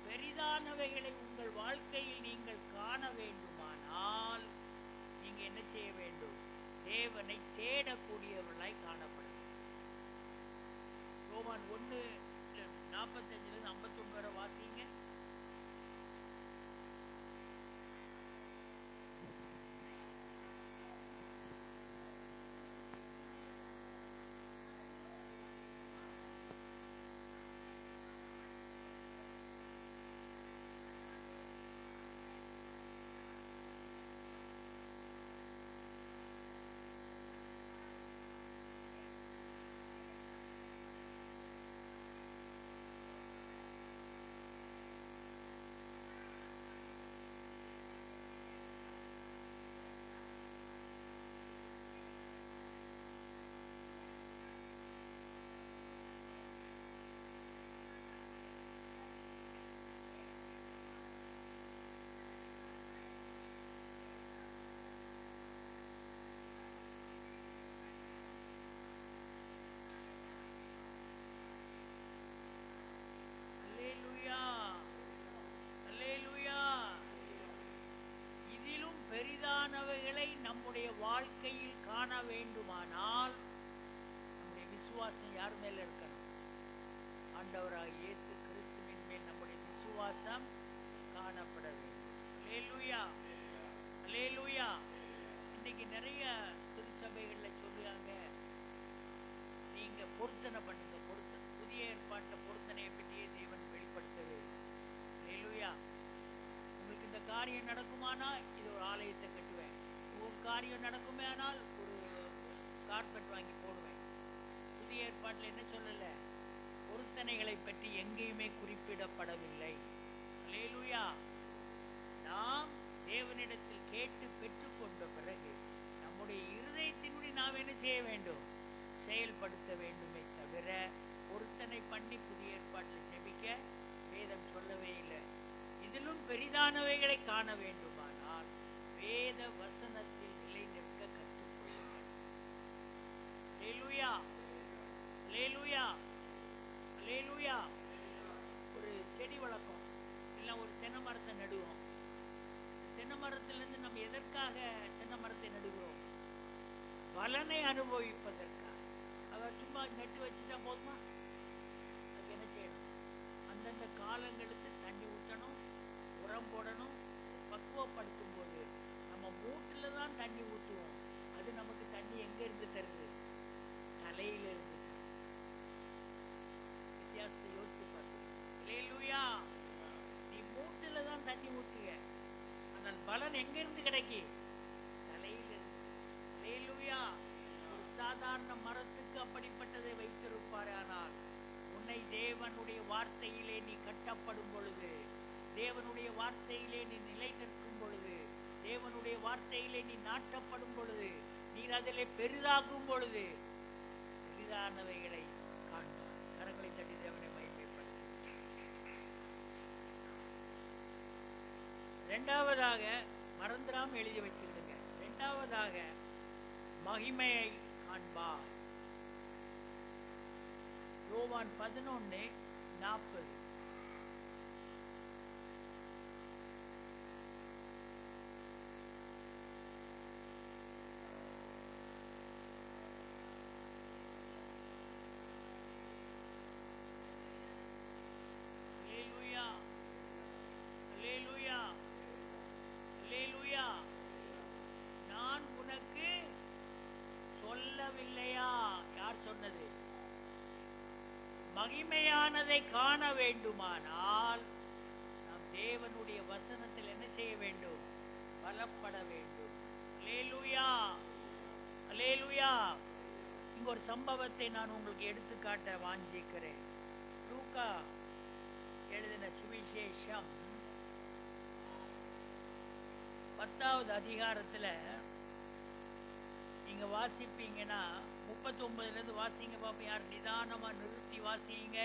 பெரிதானவைகளை உங்கள் வாழ்க்கையில் நீங்கள் காண வேண்டுமானால் நீங்க என்ன செய்ய வேண்டும்? தேவனை தேடக்கூடியவர்களாய் காணப்படும். யோவான் 1:45-51 வரை வாசிங்க. காண வேண்டுமானால் நம்முடைய விசுவாசம் யார் மேல இருக்கணும்? ஆண்டவராகிய இயேசு கிறிஸ்துவின் மேல் நம்முடைய விசுவாசம் காணப்பட வேண்டும். அல்லேலூயா, அல்லேலூயா. இன்னைக்கு நிறைய திருச்சபைகள்ல சொல்லுவாங்க, நீங்க பொருத்தனை பண்ணுங்க, பொருத்தனை. புதிய ஏற்பாட்டில் பொருத்தனையை பற்றியே தேவன் வெளிப்படுத்தவே இல்லை. அல்லேலூயா. உங்களுக்கு இந்த காரியம் நடக்குமானா இது ஒரு ஆலயத்தை கட்டுவேன், ஒரு காரியம் நடக்குமே ஆனால் ஒரு கார்பெட் வாங்கி போடுவேன். புதிய ஏற்பாட்டில் என்ன சொல்லல? பொருத்தனைகளை பற்றி எங்கேயுமே குறிப்பிடப்படவில்லை. அல்லேலூயா. நாம் தேவனிடத்தில் கேட்டு பெற்றுக்கொண்ட பிறகு நம்முடைய இருதயத்தினுடைய நாம் என்ன செய்ய வேண்டும்? செயல்படுத்த வேண்டுமே தவிர பொருத்தனை பண்ணி புதிய ஏற்பாட்டில் ஜெபிக்க வேதம் சொல்லவே இல்லை. இதிலும் பெரிதானவைகளை காண வேண்டுமானால் வேத வசனத்தில் நிலை நிற்க கற்றுக்கொள்ளுங்கள். அல்லேலூயா, அல்லேலூயா, அல்லேலூயா. ஒரு செடி வளர்க்கும், இல்லை ஒரு தென்னை மரத்தை நடுவோம். தென்னை மரத்திலிருந்து நம்ம எதற்காக தென்னை மரத்தை நடுகிறோம்? பலனை அனுபவிப்பதற்காக. அதை சும்மா நட்டு வச்சுட்டா போதுமா? அதுக்கு என்ன செய்யணும்? அந்தந்த காலங்களுக்கு தண்ணி ஊற்றணும், உரம் போடணும். பக்குவப்படுத்தும் போது நம்ம மூட்டில் தான் தண்ணி ஊற்றுவோம். அது நமக்கு தண்ணி எங்கேருந்து தருது? தலையிலிருந்து. வித்தியாசத்தை யோசித்து பார்த்து. அல்லேலூயா. நீ மூட்டில் தான் தண்ணி ஊற்றுக, ஆனால் பலன் எங்கிருந்து கிடைக்கி? தலையிலிருந்து. அல்லேலூயா. ஒரு சாதாரண மரத்துக்கு அப்படிப்பட்டதை வைத்திருப்பார். ஆனால் உன்னை தேவனுடைய வார்த்தையிலே நீ கட்டப்படும் பொழுது, தேவனுடைய வார்த்தையிலே நீ நிலை நிற்கும் பொழுது, தேவனுடைய வார்த்தையிலே நீ நாட்டப்படும் பொழுது, நீர் அதிலே பெரிதாகும் பொழுது பெரிதானவைகளை காண்பார். கரங்களை தட்டி தேவனை மகிமைப்படுத்து. இரண்டாவதாக மறந்துடாம எழுதி வச்சிருந்துங்க. இரண்டாவதாக மகிமையை காண்பார். யோவான் 11:40. அல்லேலூயா, அல்லேலூயா, அல்லேலூயா. நான் உனக்கு சொல்லவில்லையா? யார் சொன்னது? மகிமையானதை காண வேண்டுமானால் நாம் தேவனுடைய வசனத்தில் என்ன செய்ய வேண்டும்? பலப்பட வேண்டும். அல்லேலூயா, அல்லேலூயா. இங்க ஒரு சம்பவத்தை நான் உங்களுக்கு எடுத்துக்காட்ட வாஞ்சிக்கிறேன். லூக்கா எழுதின சுவிசேஷம் 10வது அதிகாரத்தில் நீங்க வாசிப்பீங்கன்னா 39 வாசிங்க பாப்போம். யார் நிதானமா நிறுத்தி வாசிங்க.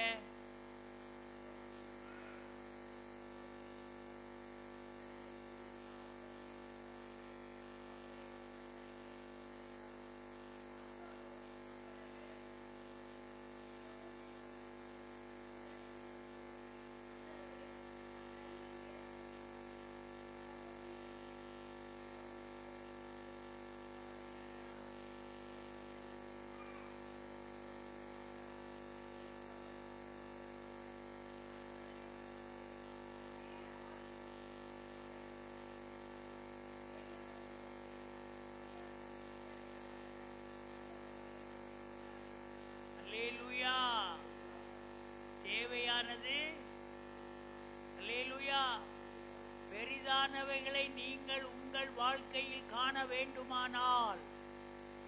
அல்லேலூயா. தேவையானது அல்லேலூயா பெரிதானவைகளை நீங்கள் உங்கள் வாழ்க்கையில் காண வேண்டுமானால்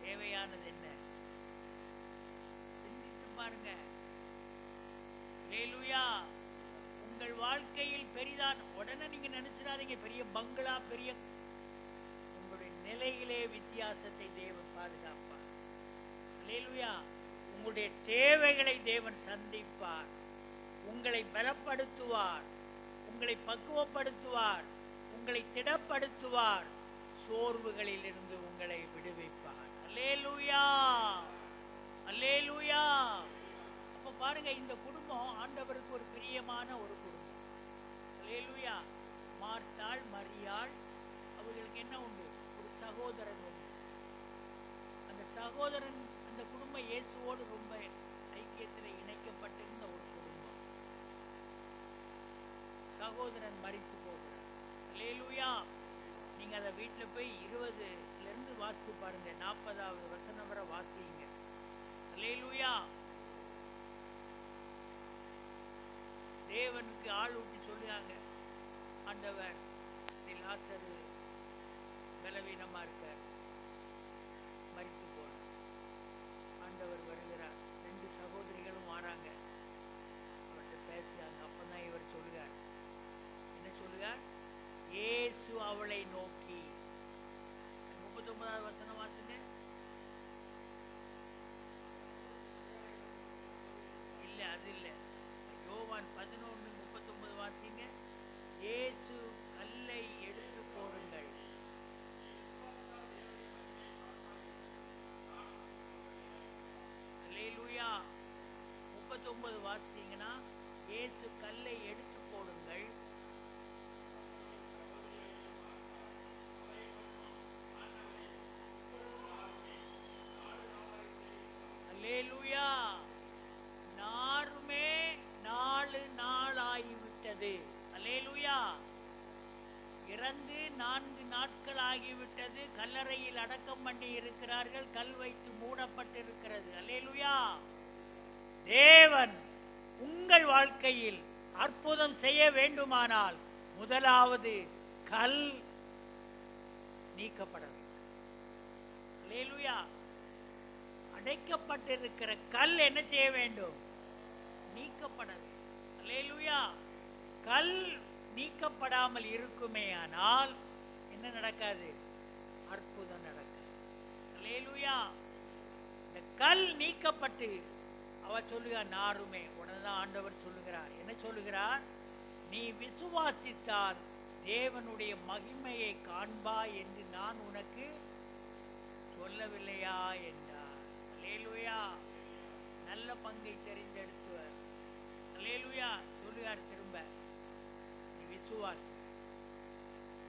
தேவையானது என்ன? சிந்தித்து பாருங்க. அல்லேலூயா. உங்கள் வாழ்க்கையில் பெரிதான உடனே நீங்க நினைச்சிடாதீங்க பெரிய பங்களா, பெரிய. உங்களுடைய நிலையிலே வித்தியாசத்தை தேவன் பாதுகாப்பார். அல்லேலூயா. உங்களுடைய தேவைகளை தேவன் சந்திப்பார், உங்களை பலப்படுத்துவார், உங்களை பக்குவப்படுத்துவார், உங்களை திடப்படுத்துவார், சோர்வுகளில் இருந்து உங்களை விடுவிப்பார். அல்லேலூயா, அல்லேலூயா. அப்ப பாருங்க, இந்த குடும்பம் ஆண்டவருக்கு ஒரு பிரியமான ஒரு குடும்பம். அல்லேலூயா. மார்த்தாள், மரியாள், அவர்களுக்கு என்ன உண்டு? ஒரு சகோதரன் உண்டு. சகோதரன் அந்த குடும்பம் இயேசுவோடு ரொம்ப ஐக்கியத்தில் இணைக்கப்பட்டிருந்த ஒரு குடும்பம். சகோதரன் மரித்து போகிறார். அல்லேலூயா. நீங்க அதை வீட்டில் போய் 20லிருந்து வாசித்து பாருங்க, 40வது வசனம் வரை வாசிங்க. அல்லேலூயா. தேவனுக்கு ஆள் விட்டு சொல்லுவாங்க, ஆண்டவர் லாசரு பலவீனமா இருக்கார், மரித்து போன. ஆண்டவர் வருகிறார், 2 சகோதரிகளும் வராங்க, அவர்கிட்ட பேசுறாங்க. அப்பதான் இவர் சொல்லுகிறார், என்ன சொல்லுகிறார்? இயேசு அவளை நோக்கி, 39வது வசனம் வாசுங்க. இல்ல, அது இல்ல, யோவான் 11:39 வாசிங்க. இயேசு கல்லை எடுத்து போடுங்கள். அல்லேலூயா. 39 வாசிங்கன்னா, இயேசு கல்லை எடுத்து போடுங்கள். அல்லேலூயா. நாருமே 4 நாள் ஆகிவிட்டது. அல்லேலூயா. இறந்து 4 நாட்கள் ஆகிவிட்டது. கல்லறையில் அடக்கம் பண்ணி இருக்கிறார்கள். கல் வைத்து மூடப்பட்டிருக்கிறது. அல்லேலூயா. தேவன் உங்கள் வாழ்க்கையில் அற்புதம் செய்ய வேண்டுமானால் முதலாவது கல் நீக்கப்பட வேண்டும். அல்லேலூயா. அடைக்கப்பட்டிருக்கிற கல் என்ன செய்ய வேண்டும்? நீக்கப்பட வேண்டும். அல்லேலூயா. கல் நீக்கப்படாமல் இருக்குமே ஆனால் என்ன நடக்காது? அற்புதம் நடக்காது. அல்லேலூயா. இந்த கல் நீக்கப்பட்டு அவர் சொல்லுகிறார், நாருமே. உடனே ஆண்டவர் சொல்லுகிறார், என்ன சொல்லுகிறார்? நீ விசுவாசித்தால் தேவனுடைய மகிமையை காண்பாய் என்று நான் உனக்கு சொல்லவில்லையா என்றார். அல்லேலூயா. நல்ல பங்கை தெரிந்தெடுத்துவர். அல்லேலூயா. சொல்லுகிறார் திரும்ப, நீ விசுவாசி,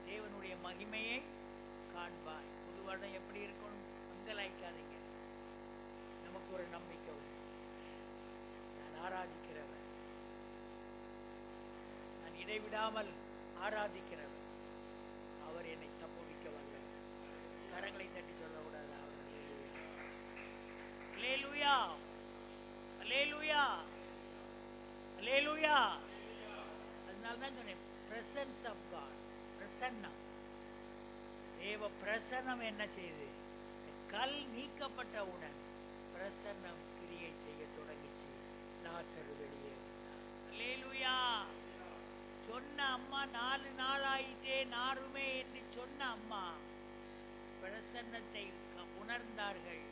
தேவனுடைய மகிமையை காண்பாய். புது வருடம் எப்படி இருக்கணும்? அங்கலாய்க்காதீங்க. நமக்கு ஒரு நம்பிக்கை உண்டு. நான் ஆராதிக்கிறவர், நான் இடைவிடாமல் ஆராதிக்கிறவர். அவர் என்னை தப்புவிக்க வல்லவர். கரங்களை தட்டி சொல்லக்கூடாது. அவர் அல்லேலூயா. அல்லேலூயா. அல்லேலூயா. அதனால தான் சொன்னேன், பிரசன்ஸ் ஆஃப் காட், பிரசன்னம். தேவ பிரசன்னம் என்ன செய்யுது? கல் நீக்கப்பட்டவுடன் பிரசன்னம் கிரியை செய்ய தொடங்கிச்சு. லாசரு வெளியே வந்தார். அல்லேலூயா. சொன்ன அம்மா 4 நாள் ஆயிட்டே நாருமே என்று சொன்ன அம்மா பிரசன்னத்தை உணர்ந்தார்கள்,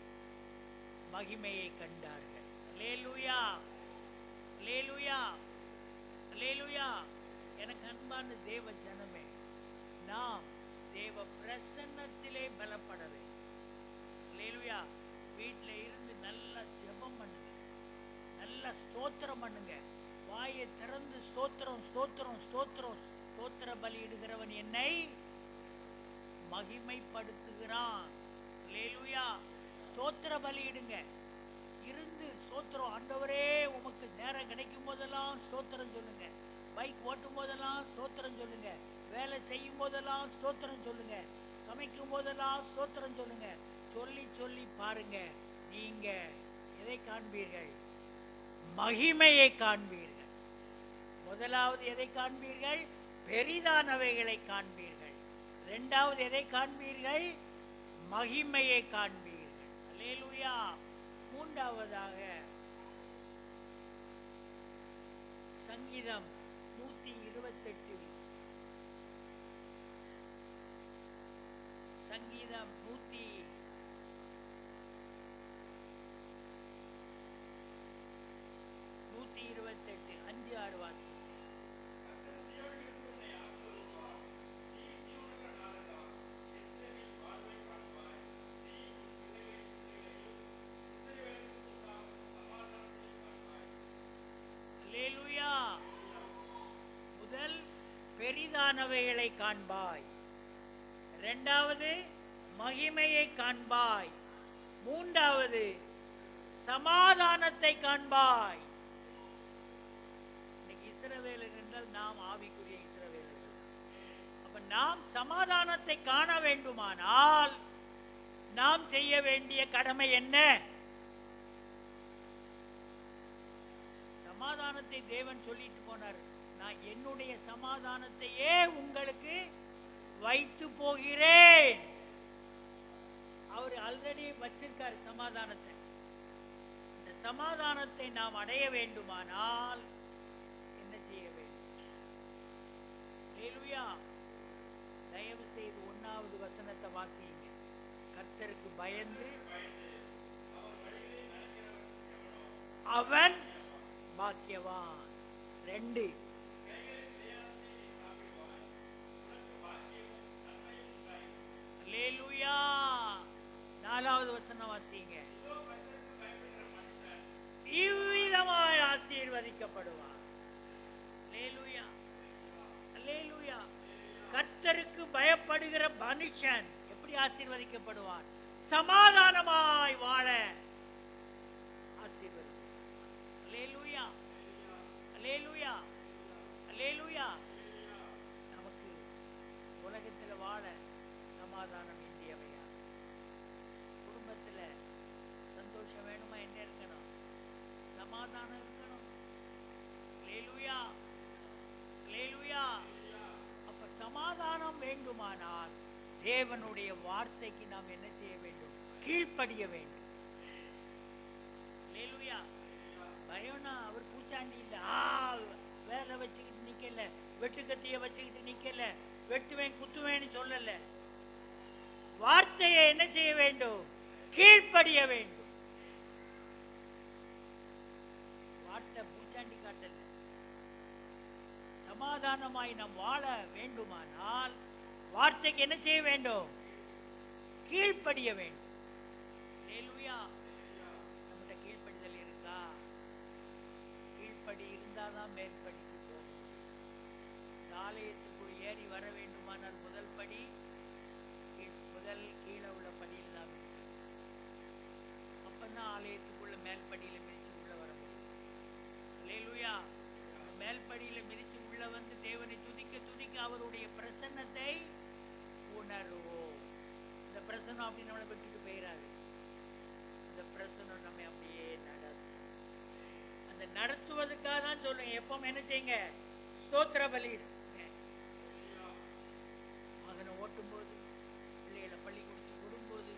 மகிமையை கண்டார்கள். அல்லேலூயா. அல்லேலூயா. அல்லேலூயா. எனக்கு அன்பான தேவ ஜனமே, நாம் தேவ பிரசன்னத்திலே பலப்பட வேண்டும். அல்லேலூயா. வீட்டில் இருந்து நல்லா ஜெபம் பண்ணுங்க, நல்லா ஸ்தோத்திரம் பண்ணுங்க. வாயை திறந்து ஸ்தோத்திரம் ஸ்தோத்திரம் ஸ்தோத்திரம். ஸ்தோத்திர பலியிடுகிறவன் என்னை மகிமைப்படுத்துகிறான். அல்லேலூயா. ஸ்தோத்திர பலியிடுங்க. இருந்து ஸ்தோத்திரம். ஆண்டவரே, உமக்கு நேரம் கிடைக்கும் போதெல்லாம் ஸ்தோத்திரம் சொல்லுங்க. பைக் ஓட்டும் போதெல்லாம் ஸ்தோத்திரம் சொல்லுங்க. வேலை செய்யும் போதெல்லாம் ஸ்தோத்திரம் சொல்லுங்க. சமைக்கும் போதெல்லாம் ஸ்தோத்திரம் சொல்லுங்க. சொல்லி சொல்லி பாருங்க, நீங்க எதை காண்பீர்கள்? மகிமையை காண்பீர்கள். முதலாவது எதை காண்பீர்கள்? பெரிதானவைகளை காண்பீர்கள். இரண்டாவது எதை காண்பீர்கள்? மகிமையை காண்பீர்கள். அல்லேலூயா. மூன்றாவதாக சங்கீதம் 128. சங்கீதம் 128 5-6 வாசி. அல்லேலூயா. முதல் பெரிதானவைகளை காண்பாய். இரண்டாவது மகிமையை காண்பாய். மூன்றாவது சமாதானத்தை காண்பாய். இன்னைக்கு இஸ்ரவேலர் என்றால் நாம் ஆவிக்குரிய இஸ்ரவேலர்கள். அப்ப நாம் சமாதானத்தை காண வேண்டுமானால் நாம் செய்ய வேண்டிய கடமை என்ன? சமாதானத்தை தேவன் சொல்லிட்டு போனார். நான் என்னுடைய சமாதானத்தையே உங்களுக்கு வைத்து போகிறேன். அவர் ஆல்ரெடி வச்சிருக்கார் சமாதானத்தை. இந்த சமாதானத்தை நாம் அடைய வேண்டுமானால் என்ன செய்ய வேண்டும்? ஹல்லேலூயா. தயவு செய்து 1வது வசனத்தை வாசியுங்க. கர்த்தருக்கு பயந்து அவன் பாக்கியவான். 2 ஹல்லேலூயா. 4வது வசனம் வாசிங்க. இவ்விதமாய் ஆசீர்வதிக்கப்படுவார். ஹல்லேலூயா. ஹல்லேலூயா. கர்த்தருக்கு பயப்படுகிற மனுஷன் எப்படி ஆசீர்வதிக்கப்படுவார்? சமாதானமாய் வாழ ஆசீர்வதிப்பார். ஹல்லேலூயா. ஹல்லேலூயா. ஹல்லேலூயா. நமக்கு உலகத்தில் வாழ சமாதானம் இந்தியவையா? குடும்பத்தில் சந்தோஷம் வேணுமா? என்ன இருக்கணும்? சமாதானம் இருக்கணும். ஹல்லேலூயா. ஹல்லேலூயா. அப்ப சமாதானம் வேண்டுமானால் தேவனுடைய வார்த்தைக்கு நாம் என்ன செய்ய வேண்டும்? கீழ்ப்படிய வேண்டும். ஹல்லேலூயா. பயம்னா அவர் பூச்சாண்டி இல்ல. வேலை வச்சுக்கிட்டு நிக்கல, வெட்டுக்கத்திய வச்சுக்கிட்டு நிக்கல, வெட்டுவேன் குத்துவேன்னு சொல்லல. வார்த்தையை என்ன செய்ய வேண்டும்? கீழ்ப்படிய வேண்டும். வார்த்தை பூச்சாண்டி காட்டல. சமாதானமாய் நாம் வாழ வேண்டுமானால் வார்த்தைக்கு என்ன செய்ய வேண்டும்? கீழ்ப்படிய வேண்டும். ஹல்லேலூயா. நம்மகிட்ட கீழ்ப்படிதல் இருக்கா? கீழ்ப்படி இருந்தாதான் மேற்படிக்கு போக முடியும். இந்த ஆலயத்துக்குள் ஏறி வர வேண்டுமானால் முதல் படி கீழே உள்ள படியில் தான் இருக்கு. அப்பதான் ஆலயத்துக்குள்ள மேல்படியில மிதிச்சு உள்ள வர முடியும். ஹல்லேலூயா. மேல்படியில மிதிச்சு உள்ள வந்து தேவனை துதிக்க துதிக்க அவருடைய பிரசன்னத்தை உணர்வோம். இந்த பிரசன்னம் அப்படி நம்மளை விட்டுட்டு போயிடாது. இந்த பிரசன்னம் நம்ம அப்படியே நடத்தும். அந்த நடத்துவதற்காக தான் சொல்லுங்க, எப்பவும் என்ன செய்யுங்க? ஸ்தோத்திர பலி. மகனை ஓட்டும் போது, பிள்ளைகளை பள்ளிக்கூடத்துக்கு விடும்போது,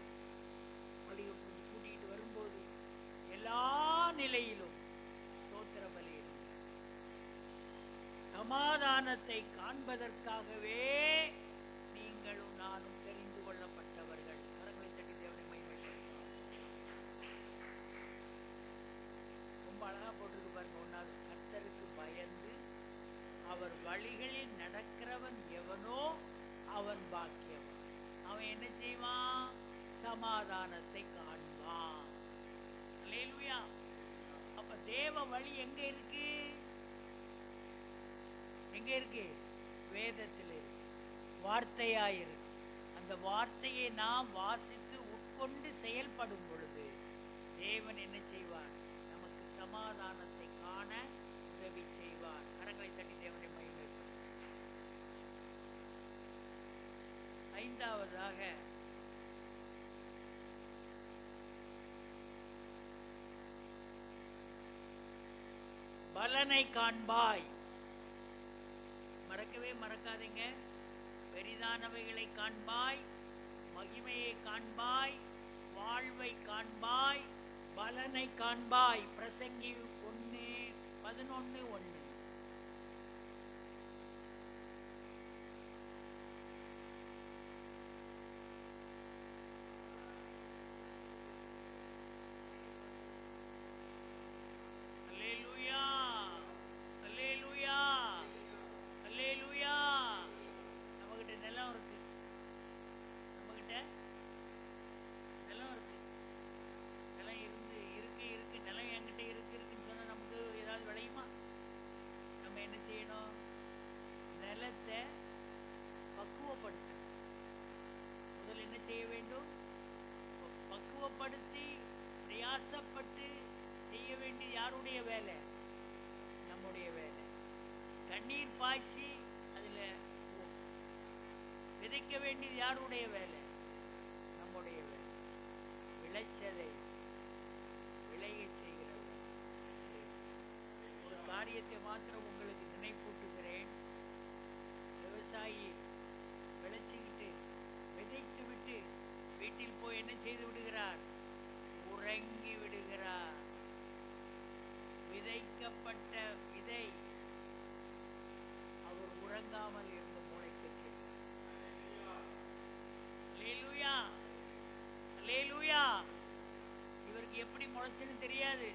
பள்ளிக்கூடத்துக்கு கூட்டிகிட்டு வரும்போது, எல்லா நிலையிலும் ஸ்தோத்திர பலி. சமாதானத்தை காண்பதற்காகவே நீங்களும் நானும் தெரிந்து கொள்ளப்பட்டவர்கள். கரங்களை தட்டி தேவனை மகிமைப்படுத்துவோம். ரொம்ப அழகா போட்டிருக்கு பாருங்க. 1வது, கர்த்தருக்கு பயந்து அவர் வழிகளில் நடக்கிறவன் எவனோ அவன் பாக்கியவான். அவன் என்ன செய்வான்? சமாதானத்தை காண்பான். ஹல்லேலூயா. அப்ப தேவ வழி எங்க இருக்கு? எங்க இருக்கு? வேதத்தில் இருக்கு. வார்த்தையாயிருக்கு. அந்த வார்த்தையை நாம் வாசித்து உட்கொண்டு செயல்படும் பொழுது தேவன் என்ன செய்வார்? நமக்கு சமாதானத்தை காண உதவி செய்வார். கரங்களை தட்டி தேவனை மகிமைப்படுத்துவோம். 5வதாக பலனை காண்பாய். மறக்கவே மறக்காதீங்க. பெரிதானவைகளை காண்பாய், மகிமையை காண்பாய், வாழ்வை காண்பாய், பலனை காண்பாய். பிரசங்கி 1:11. ஹல்லேலூயா. ஹல்லேலூயா. ஹல்லேலூயா. நம்மகிட்ட நிலம் இருக்கு. நம்மகிட்ட நிலம் இருக்கு. நிலம் இருக்கு. நிலம் என்கிட்ட இருக்குன்னு சொன்னா நமக்கு ஏதாவது விளையுமா? நம்ம என்ன செய்யணும்? நிலத்தை பக்குவப்படுத்தணும். முதல்ல என்ன செய்ய வேண்டும்? பக்குவப்படுத்தி பிரயாசப்பட்டு செய்ய வேண்டியது யாருடைய வேலை? நம்முடைய வேலை. கண்ணீர் பாய்ச்சி அதில் விதைக்க வேண்டியது யாருடைய வேலை? நம்முடைய வேலை. விளைச்சதை விளைய செய்கிறவர். ஒரு காரியத்தை மாத்திரம் உங்களுக்கு நினைப்பூட்டுகிறேன். விவசாயி விளைச்சிக்கிட்டு விதைத்து விட்டு வீட்டில் போய் என்ன செய்து விடுகிறார்? உறங்கி விடுகிறார். விதைக்கப்பட்ட விதை அவர் உறங்காமல் இருந்து முளைக்க செய்தார். அல்லேலூயா, அல்லேலூயா. இவருக்கு எப்படி முளைச்சுன்னு தெரியாது.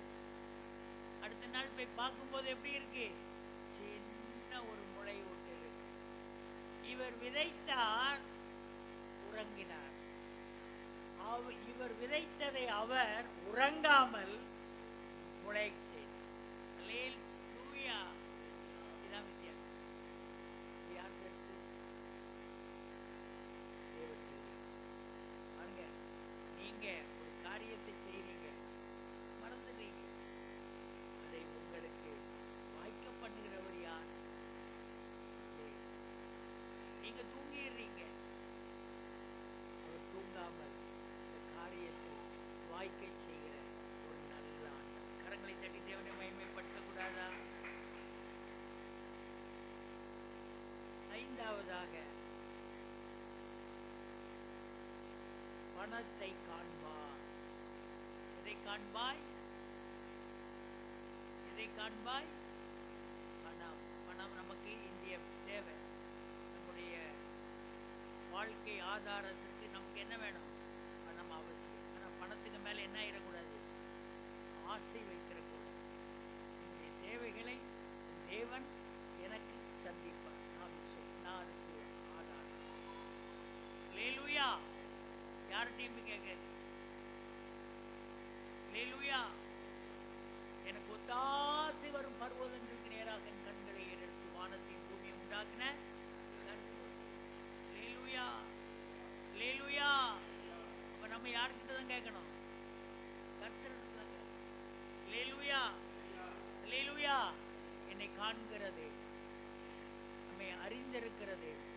அடுத்த நாள் போய் பார்க்கும்போது எப்படி இருக்கு? சின்ன ஒரு முளை விட்டு இருக்கு. இவர் விதைத்தார், உறங்கினார். இவர் விதைத்ததை அவர் உறங்காமல் முளை செய்தார். அல்லேலூயா. இதான் வித்தியாசம். யார் பெருசு? பாருங்க, நீங்க ஒரு காரியத்தை செய்றீங்க, மறந்துடுறீங்க. அதை உங்களுக்கு வாய்க்க பண்ணுகிறவர் யார்? நீங்க தூங்கிடுறீங்க. அவர் தூங்காமல் இந்த காரியத்தை வாய்க்க செய்கிற ஒரு நல்ல ஆண்டவர். கரங்களை தட்டி தேவனை மகிமைப்படுத்தக்கூடாதா? ஐந்தாவதாக, பணத்தை காண்பார். எதை காண்பாய்? எதை காண்பாய்? பணம். பணம் நமக்கு இந்திய தேவை. நம்முடைய வாழ்க்கை ஆதாரத்துக்கு நமக்கு என்ன வேணும்? பணம் அவசியம். ஆனால் பணத்துக்கு மேலே என்ன ஆயிடக்கூடாது? ஆசை வைத்திடக்கூடாது. என்னுடைய தேவைகளை தேவன் எனக்கு சந்திப்பார். நான் அதுக்கு ஆதாரம். அல்லேலூயா. யார்கிட்டையும் கேட்காது. அல்லேலூயா. எனக்கு ஒத்தாசை வரும் பர்வதங்களுக்கு நேராக என் கண்களை எடுத்து வானத்தின் பூமியை உண்டாக்குன. அல்லேலூயா, அல்லேலூயா. அப்ப நம்ம யார்கிட்ட தான் கேட்கணும்? கர்த்தருக்கு தான் கேட்கணும். அல்லேலூயா, அல்லேலூயா. என்னை காண்கிறது, நம்மை அறிந்திருக்கிற தேவன்,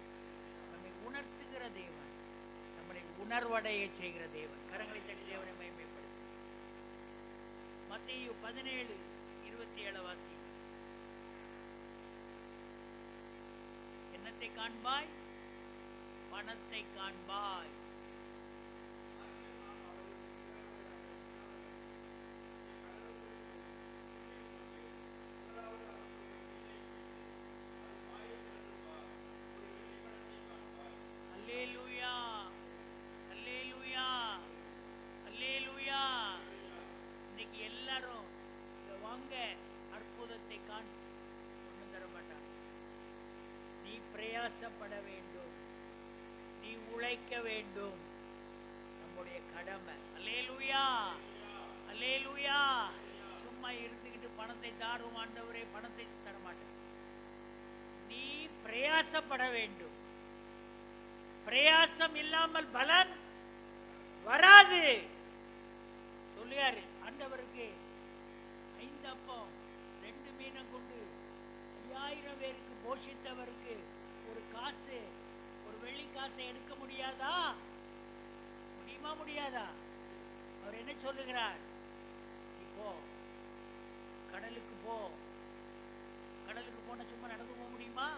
நம்மை உணர்த்துகிற தேவன், நம்மளை உணர்வடைய செய்கிற தேவன். கரங்களை தட்டி தேவனை மகிமைப்படுத்து. மத்தேயு 17:27 வாசி. என்னத்தை காண்பாய்? பணத்தை காண்பாய். அல்லேலூயா, அல்லேலூயா, அல்லேலூயா. இன்னைக்கு எல்லாரும் இங்க வாங்க, அற்புதத்தை காண், ஒன்றும் தர மாட்டாங்க. நீ பிரயாசப்பட வேண்டும், நீ உழைக்க வேண்டும். நம்முடைய கடமை. அல்லேலூயா, அல்லேலூயா. சும்மா இருந்துகிட்டு பணத்தை தாரும் ஆண்டவரே, பணத்தை தரமாட்டேன். நீ பிரயாசப்பட வேண்டும். பிரயாசம் இல்லாமல் பலன் வராது. சொல்லியாரு ஆண்டவருக்கு 5 அப்பம் 2 மீனம் கொண்டு 5000 பேருக்கு போஷித்தவருக்கு ஒரு காசு, ஒரு வெள்ளி காசை எடுக்க முடியாதா? முடியுமா? முடியாதா? அவர் என்ன சொல்லுகிறார்? இப்போ கடலுக்கு போ. கடலுக்கு போன சும்மா நடந்து போக முடியுமா?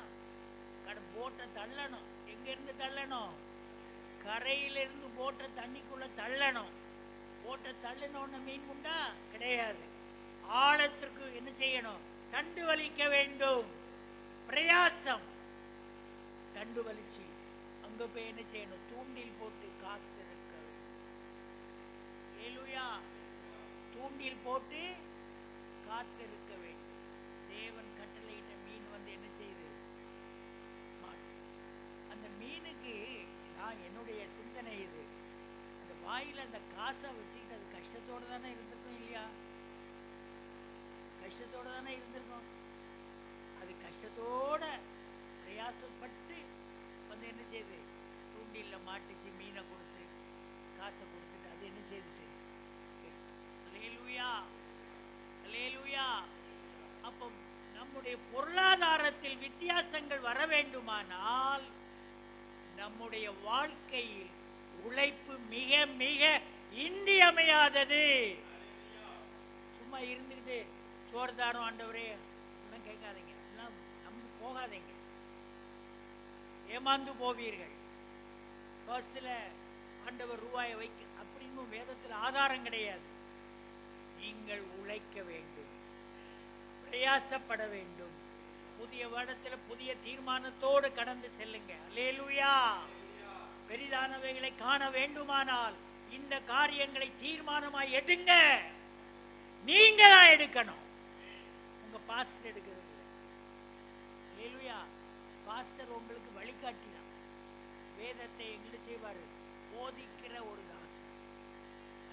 போட்டை தள்ளணும். எங்க இருந்து தள்ளணும்? கரையிலிருந்து போட்டை தண்ணிக்குள்ள தள்ளணும். போட்டை தள்ளினோன்னு மீன் உண்டா? கிடையாது. ஆழத்திற்கு என்ன செய்யணும்? தண்டு வலிக்க வேண்டும். பிரயாசம். தண்டு வலிச்சு அங்க போய் என்ன செய்யணும்? தூண்டில் போட்டு காத்திருக்க வேண்டும். அல்லேலூயா. தூண்டில் போட்டு காத்திருக்க வேண்டும். தேவன் கட்டளையிட்ட மீன் வந்து என்ன செய்யுது? அந்த மீனுக்கு நான் என்னுடைய சிந்தனை இது, அந்த வாயில அந்த காசை வச்சுக்கிட்டு அது கஷ்டத்தோடு தானே இருந்திருக்கும் இல்லையா? கஷ்டத்தோடு தானே இருந்திருக்கும். அது கஷ்டத்தோட பிரயாசப்பட்டு வந்து என்ன செய்யுது? தூண்டில மாட்டிச்சு மீனை கொடுத்து காசை கொடுத்துட்டு அது அது என்ன செய்துட்டு? அல்லேலூயா, அல்லேலூயா. அப்போ நம்முடைய பொருளாதாரத்தில் வித்தியாசங்கள் வர வேண்டுமானால் நம்முடைய வாழ்க்கையில் உழைப்பு மிக மிக இன்றியமையாதது. சும்மா இருந்துட்டு சோர்தாரம் ஆண்டவரே எல்லாம் கேட்காதீங்க, எல்லாம் நம்பி போகாதீங்க, ஏமாந்து போவீர்கள். பஸ்ல ஆண்டவர் ரூபாயை வைக்க அப்படின்னு வேதத்தில் ஆதாரம் கிடையாது. நீங்கள் உழைக்க வேண்டும், பிரயாசப்பட வேண்டும். புதிய வருடத்தில் புதிய தீர்மானத்தோடு கடந்து செல்லுங்க. அல்லேலூயா. பெரிதானவைகளை காண வேண்டுமானால் இந்த காரியங்களை தீர்மானமாய் எடுங்க. நீங்க தான் எடுக்கணும், உங்க பாஸ்டர் எடுக்கிறது இல்லை. அல்லேலூயா. பாஸ்டர் உங்களுக்கு வழிகாட்டி தான். வேதத்தை எங்களுக்கு செய்வாரு, போதிக்கிற ஒரு தாசன்.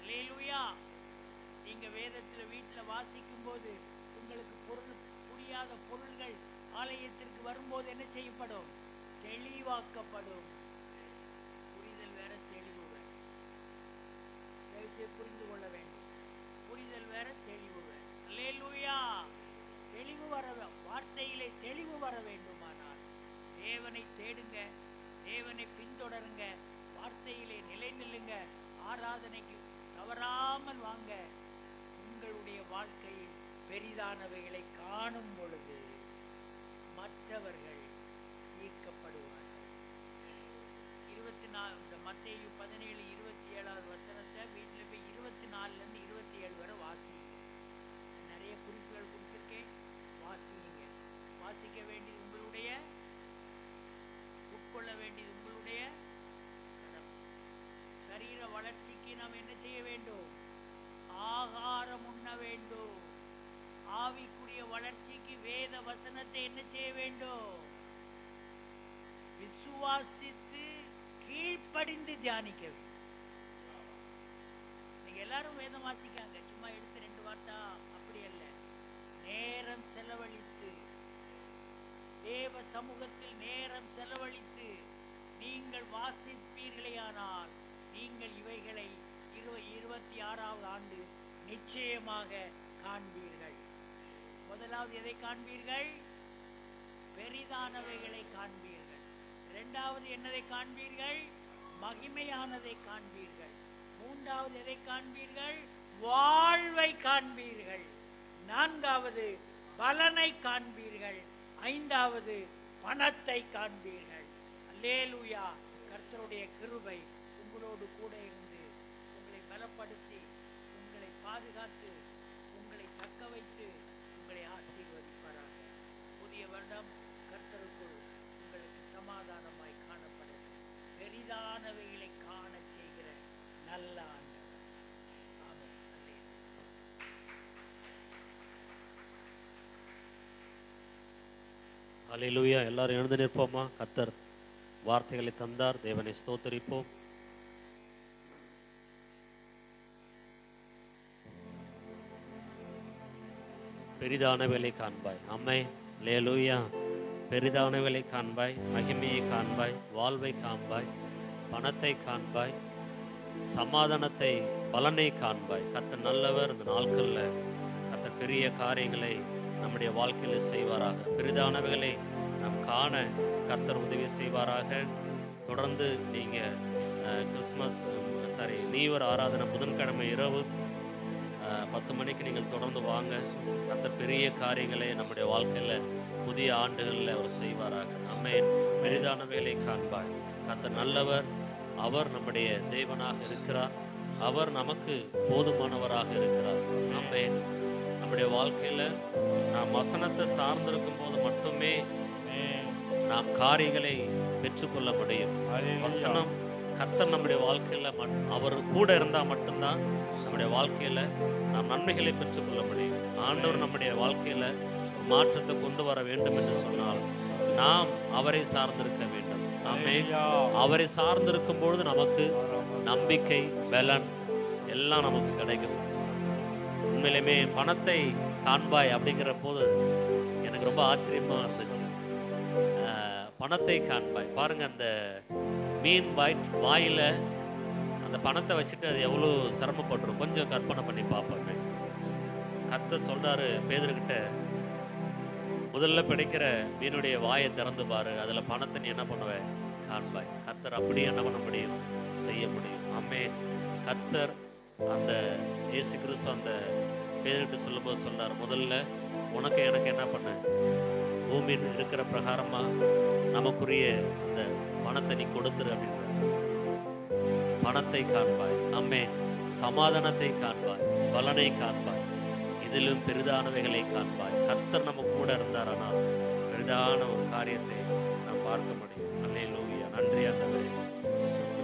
அல்லேலூயா. நீங்க வேதத்தில் வீட்டில் வாசிக்கும் போது உங்களுக்கு புரியாத பொருள்கள் ஆலயத்திற்கு வரும்போது என்ன செய்யப்படும்? தெளிவாக்கப்படும். புரிதல் வேற, தெளிவு வேற. புரிந்து கொள்ள வேண்டும். புரிதல் வேற, தெளிவு வேற. அல்லேலூயா. தெளிவு வர, வார்த்தையிலே தெளிவு வர வேண்டுமானால் தேவனை தேடுங்க, தேவனை பின்தொடருங்க, வார்த்தையிலே நிலை நில்லுங்க, ஆராதனைக்கு தவறாமல் வாங்க. உங்களுடைய வாழ்க்கையில் பெரிதானவைகளை காணும் பொழுது மற்றவர்கள் ஈர்க்கப்படுவார்கள். 24 இந்த மத்தேயு 17:27 வசனத்தை வீட்டில் போய் 24 27 வரை வாசிங்க. நிறைய குறிப்புகள் கொடுத்துருக்கேன், வாசிங்க. வாசிக்க வேண்டியது உங்களுடைய, உட்கொள்ள வேண்டியது உங்களுடைய கடமை. சரீர வளர்ச்சிக்கு நாம் என்ன செய்ய வேண்டும்? ஆகாரம் உண்ண வேண்டும். ஆவிக்குரிய வளர்ச்சிக்கு வேத வசனத்தை என்ன செய்ய வேண்டும்? விசுவாசித்து கீழ்ப்படிந்து தியானிக்க வேண்டும். நீங்க எல்லாரும் வேதம் வாசிக்காங்க, சும்மா எடுத்து 2 வார்த்தை அப்படி அல்ல. நேரம் செலவழித்து, தேவ சமூகத்தில் நேரம் செலவழித்து நீங்கள் வாசிப்பீர்களேயானால் நீங்கள் இவைகளை 26வது ஆண்டு நிச்சயமாக காண்பீர்கள். முதலாவது எதை காண்பீர்கள்? பெரிதானவைகளை காண்பீர்கள். இரண்டாவது என்னதை காண்பீர்கள்? மகிமையானதை காண்பீர்கள். மூன்றாவது எதை காண்பீர்கள்? வாழ்வை காண்பீர்கள். நான்காவது பலனை காண்பீர்கள். ஐந்தாவது பணத்தை காண்பீர்கள். அல்லேலூயா. கர்த்தருடைய கிருபை உங்களோடு கூட இருந்து உங்களை பலப்படுத்தி, உங்களை பாதுகாத்து, உங்களை தக்க வைத்து, உங்களை ஆசீர்வதிப்பாராக. புதிய வருடம் கர்த்தருக்குள் உங்களுக்கு சமாதானமாய் காணப்பட, பெரிதானவைகளை காண செய்கிற நல்ல ஆண்டவர். ஆமென். அல்லேலூயா. எல்லாரும் எழுந்து நிற்போமா? கர்த்தர் வார்த்தைகளை தந்தார், தேவனை ஸ்தோத்தரிப்போம். பெரிதானவைகளை காண்பாய். ஆமென். அல்லேலூயா. பெரிதானவைகளை காண்பாய், மகிமையை காண்பாய், வாழ்வை காண்பாய், பணத்தை காண்பாய், சமாதானத்தை, பலனை காண்பாய். கர்த்தர் நல்லவர். இந்த நாட்களில் கர்த்தர் பெரிய காரியங்களை நம்முடைய வாழ்க்கையில் செய்வாராக. பெரிதானவைகளை நாம் காண கர்த்தர் உதவி செய்வாராக. தொடர்ந்து நீங்கள் கிறிஸ்மஸ் நியூ இயர் ஆராதனை புதன்கிழமை இரவு 10 மணிக்கு நீங்கள் தொடர்ந்து வாங்க. கர்த்தர் பெரிய காரியங்களை நம்முடைய வாழ்க்கையில் புதிய ஆண்டுகளில் அவர் செய்வாராக. ஆமென். பெரிதானவைகளை காண்பாய். கர்த்தர் நல்லவர். அவர் நம்முடைய தேவனாக இருக்கிறார். அவர் நமக்கு போதுமானவராக இருக்கிறார். ஆமென். நம்முடைய வாழ்க்கையில் நாம் வசனத்தை சார்ந்திருக்கும் போது மட்டுமே நாம் காரியங்களை பெற்றுக்கொள்ள முடியும். வசனம், கர்த்தர் நம்முடைய வாழ்க்கையில் அவர் கூட இருந்தால் மட்டும்தான் நம்முடைய வாழ்க்கையில் நாம் நன்மைகளை பெற்றுக்கொள்ள முடியும். ஆண்டவர் நம்முடைய வாழ்க்கையில் மாற்றத்தை கொண்டு வர வேண்டும் என்று சொன்னால் நாம் அவரை சார்ந்திருக்க வேண்டும். ஆமென். அவரை சார்ந்திருக்கும் பொழுது நமக்கு நம்பிக்கை, பலன் எல்லாம் நமக்கு கிடைக்கும். உண்மையிலுமே பணத்தை காண்பாய் அப்படிங்கிற போது எனக்கு ரொம்ப ஆச்சரியமாக இருந்துச்சு. பணத்தை காண்பாய் பாருங்க, அந்த மீன் வாயில அந்த பணத்தை வச்சுட்டு அது எவ்வளோ சிரமப்பட்டுரும். கொஞ்சம் கற்பனை பண்ணி பார்ப்போமே. கர்த்தர் சொல்றாரு பேதுருகிட்ட, முதல்ல பிடிக்கிற மீனுடைய வாயை திறந்து பாரு, அதுல பணத்தை நீ என்ன பண்ணுவ? காண்பாய். கர்த்தர் அப்படியே என்ன பண்ண முடியும்? செய்ய முடியும். ஆமென். கர்த்தர் அந்த இயேசு கிறிஸ்து அந்த பேதுருகிட்ட சொல்லும்போது சொல்றாரு, முதல்ல உனக்கு எனக்கு என்ன பண்ண? பூமியில் இருக்கிற பிரகாரமா நமக்குரிய அந்த பணத்தை நீ கொடுத்துரு அப்படின்றார். பணத்தை காண்பாய். ஆமென். சமாதானத்தை காண்பாய். பலனை காண்பாய். இதிலும் பெரிதானவைகளை காண்பாய். கர்த்தர் நம்ம கூட இருந்தாரானால் பெரிதான ஒரு காரியத்தை நாம் பார்க்க முடியும். அல்லேலூயா. நன்றி ஆண்டவரே,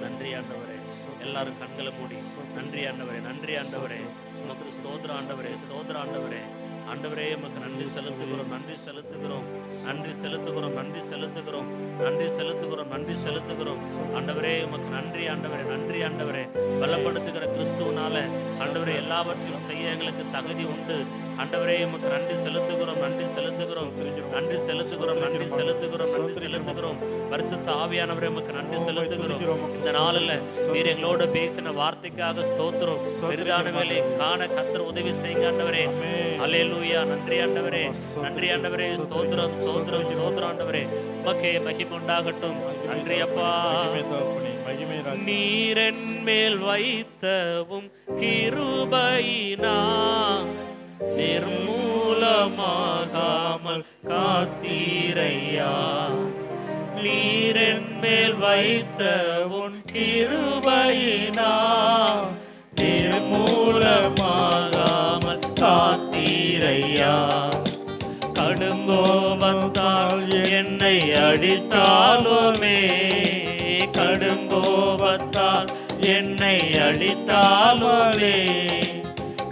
நன்றி ஆண்டவரே. எல்லாரும் கண்களை மூடி, நன்றி ஆண்டவரே, நன்றி ஆண்டவரே, உமக்கு ஸ்தோத்திர ஆண்டவரே, ஸ்தோத்திர ஆண்டவரே. ஆண்டவரே உமக்கு நன்றி செலுத்துகிறோம், நன்றி செலுத்துகிறோம், நன்றி செலுத்துகிறோம், நன்றி செலுத்துகிறோம், நன்றி செலுத்துகிறோம், நன்றி செலுத்துகிறோம். ஆண்டவரே உமக்கு நன்றி ஆண்டவரே, நன்றி ஆண்டவரே. பலப்படுத்துகிற கிறிஸ்துவனால ஆண்டவரே எல்லாவற்றையும் செய்ய எங்களுக்கு தகுதி உண்டு. ஆண்டவரே உமக்கு நன்றி செலுத்துகிறோம், நன்றி செலுத்துகிறோம், நன்றி செலுத்துகிறோம், நன்றி செலுத்துகிறோம், நன்றி செலுத்துகிறோம். பரிசுத்த ஆவியானவரே உமக்கு நன்றி செலுத்துகிறோம். இந்த நாளில் நீர் எங்களோட பேசின வார்த்தைக்காக ஸ்தோத்திரம். பெரிதான வேலை காண கர்த்தர் உதவி செய்யுங்க ஆண்டவரே. அல்லேலூயா. நன்றி ஆண்டவரே, நன்றி ஆண்டவரே. ஸ்தோத்திரம், ஸ்தோத்திரம், ஸ்தோத்திரம் ஆண்டவரே. உமக்கே மகிமை உண்டாகட்டும். நன்றி அப்பா. நீரென் மேல் வைத்தவும் கிருபையினா நிர்மூலமாகாமல் காத்தீரையா. நீரென் மேல் வைத்தவும் கிருபையினா நிர்மூலமாகாமல் காத்தீரையா. கடுங்கோபத்தால் என்னை அடித்தாலுமே, கடுங்கோபத்தால் என்னை அடித்தாலுமே,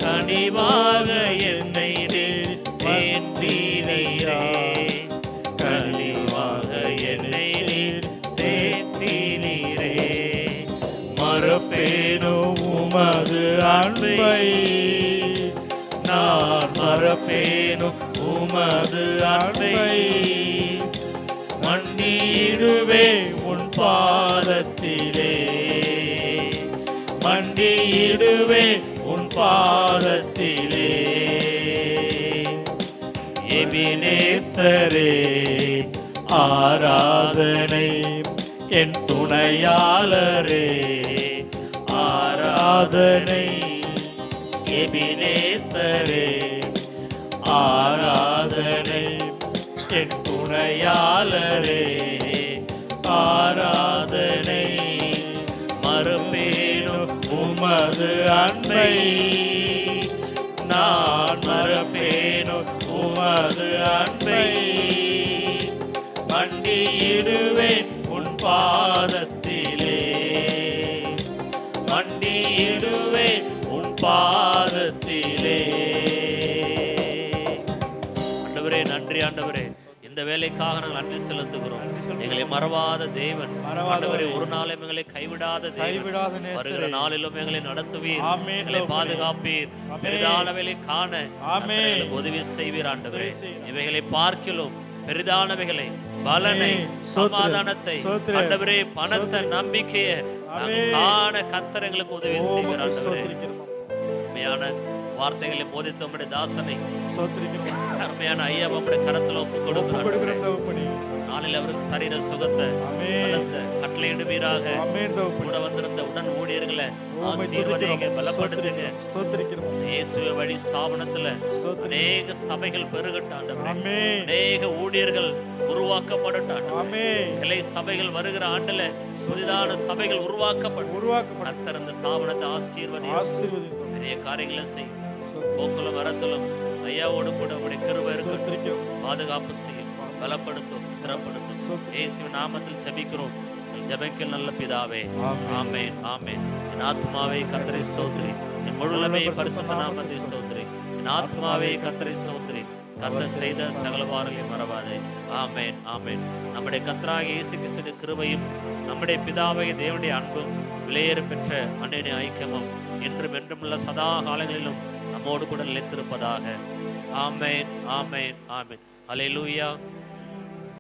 கனிவாக என்னை தேற்றினீரே, கனிவாக என்னை தேற்றினீரே. மறப்பேனோ உமது அன்பை, நான் மறப்பேனோ உமது அன்பை. மண்டியிடுவே உன் பாதத்திலே, மண்டியிடுவே உன் பாதத்திலே. எபினேசரே ஆராதனை, என் துணையாளரே ஆராதனை. எபினேசரே ஆராதனை, என் துணையாளரே ஆராதனை. மறப்பேனோ உமது அன்பை, நான் மறப்பேனோ உமது அன்பை. மண்டியிடுவேன் உன் பாதத்திலே, மண்டியிடுவேன் உன் பாதத்திலே. ஆண்டவரே நன்றி ஆண்டவரே. இந்த வேலைக்காக நாங்கள் நன்றி செலுத்துகிறோம். எங்களை மறவாத தேவன் ஆண்டவரே, ஒரு நாளும் எங்களை கைவிடாத தேவன். வருகிற நாளிலும் எங்களை நடத்துவீர், எங்களை பாதுகாப்பீர். பெரிதான வேலை காண எங்களுக்கு உதவி செய்வீர் ஆண்டவரே. இவைகளை பார்க்கிலும் பெரிதானவைகளை, பலனை, சமாதானத்தை ஆண்டவரே, பணத்தை, நம்பிக்கையை காண கர்த்தர் எங்களுக்கு உதவி செய்வீர் ஆண்டவரே. உண்மையான வார்த்தைகளை போதித்த உம்முடைய தாசனை அருமையான ஐயா உம்முடைய கரத்தில் ஒப்புக் கொடுக்கிறோம். நாளில் அவருக்கு சரீர சுகத்தை கட்டளையிடுவீராக. கூட வந்திருந்த உடன் ஊழியர்களை ஆசீர்வதிங்க, பலப்படுத்துங்க. இயேசுவை வழி ஸ்தாபனத்துல அநேக சபைகள் பெருகட்டாண்டவரே, அநேக ஊழியர்கள் உருவாக்கப்படட்டாண்டவரே. கிளை சபைகள் வருகிற ஆண்டுல புதிதான சபைகள் உருவாக்கப்படும். கர்த்தர் அந்த ஸ்தாபனத்தை ஆசீர்வதி பெரிய காரியங்களை செய்யும். போக்குலும் வரத்திலும் ஐயாவோடு கூட உடைய கிருபை இருக்கட்டும். பாதுகாப்பு செய்யும், பலப்படுத்தும், ஸ்திரப்படுத்தும். இயேசுவின் நாமத்தில் ஜெபிக்கிறோம். ஜெபிக்க நல்ல பிதாவே, ஆமென், ஆமென். என் ஆத்மாவே கர்த்தரை ஸ்தோத்திரி, என் முழுமே பரிசுத்த நாமத்தை ஸ்தோத்திரி. என் ஆத்மாவே கர்த்தரை ஸ்தோத்திரி, கர்த்தர் செய்த சகலவாரங்களையும் மறவாதே. ஆமென், ஆமென். நம்முடைய கர்த்தராகிய இயேசு கிறிஸ்துவின் கிருபையும் நம்முடைய பிதாவாகிய தேவனுடைய அன்பும் விலையேற பெற்ற அன்னையின் ஐக்கியமும் என்றும் என்றுமுள்ள சதா காலங்களிலும் நம்மோடு கூட நிலைத்திருப்பதாக. ஆமென், ஆமென், ஆமென். அல்லேலூயா.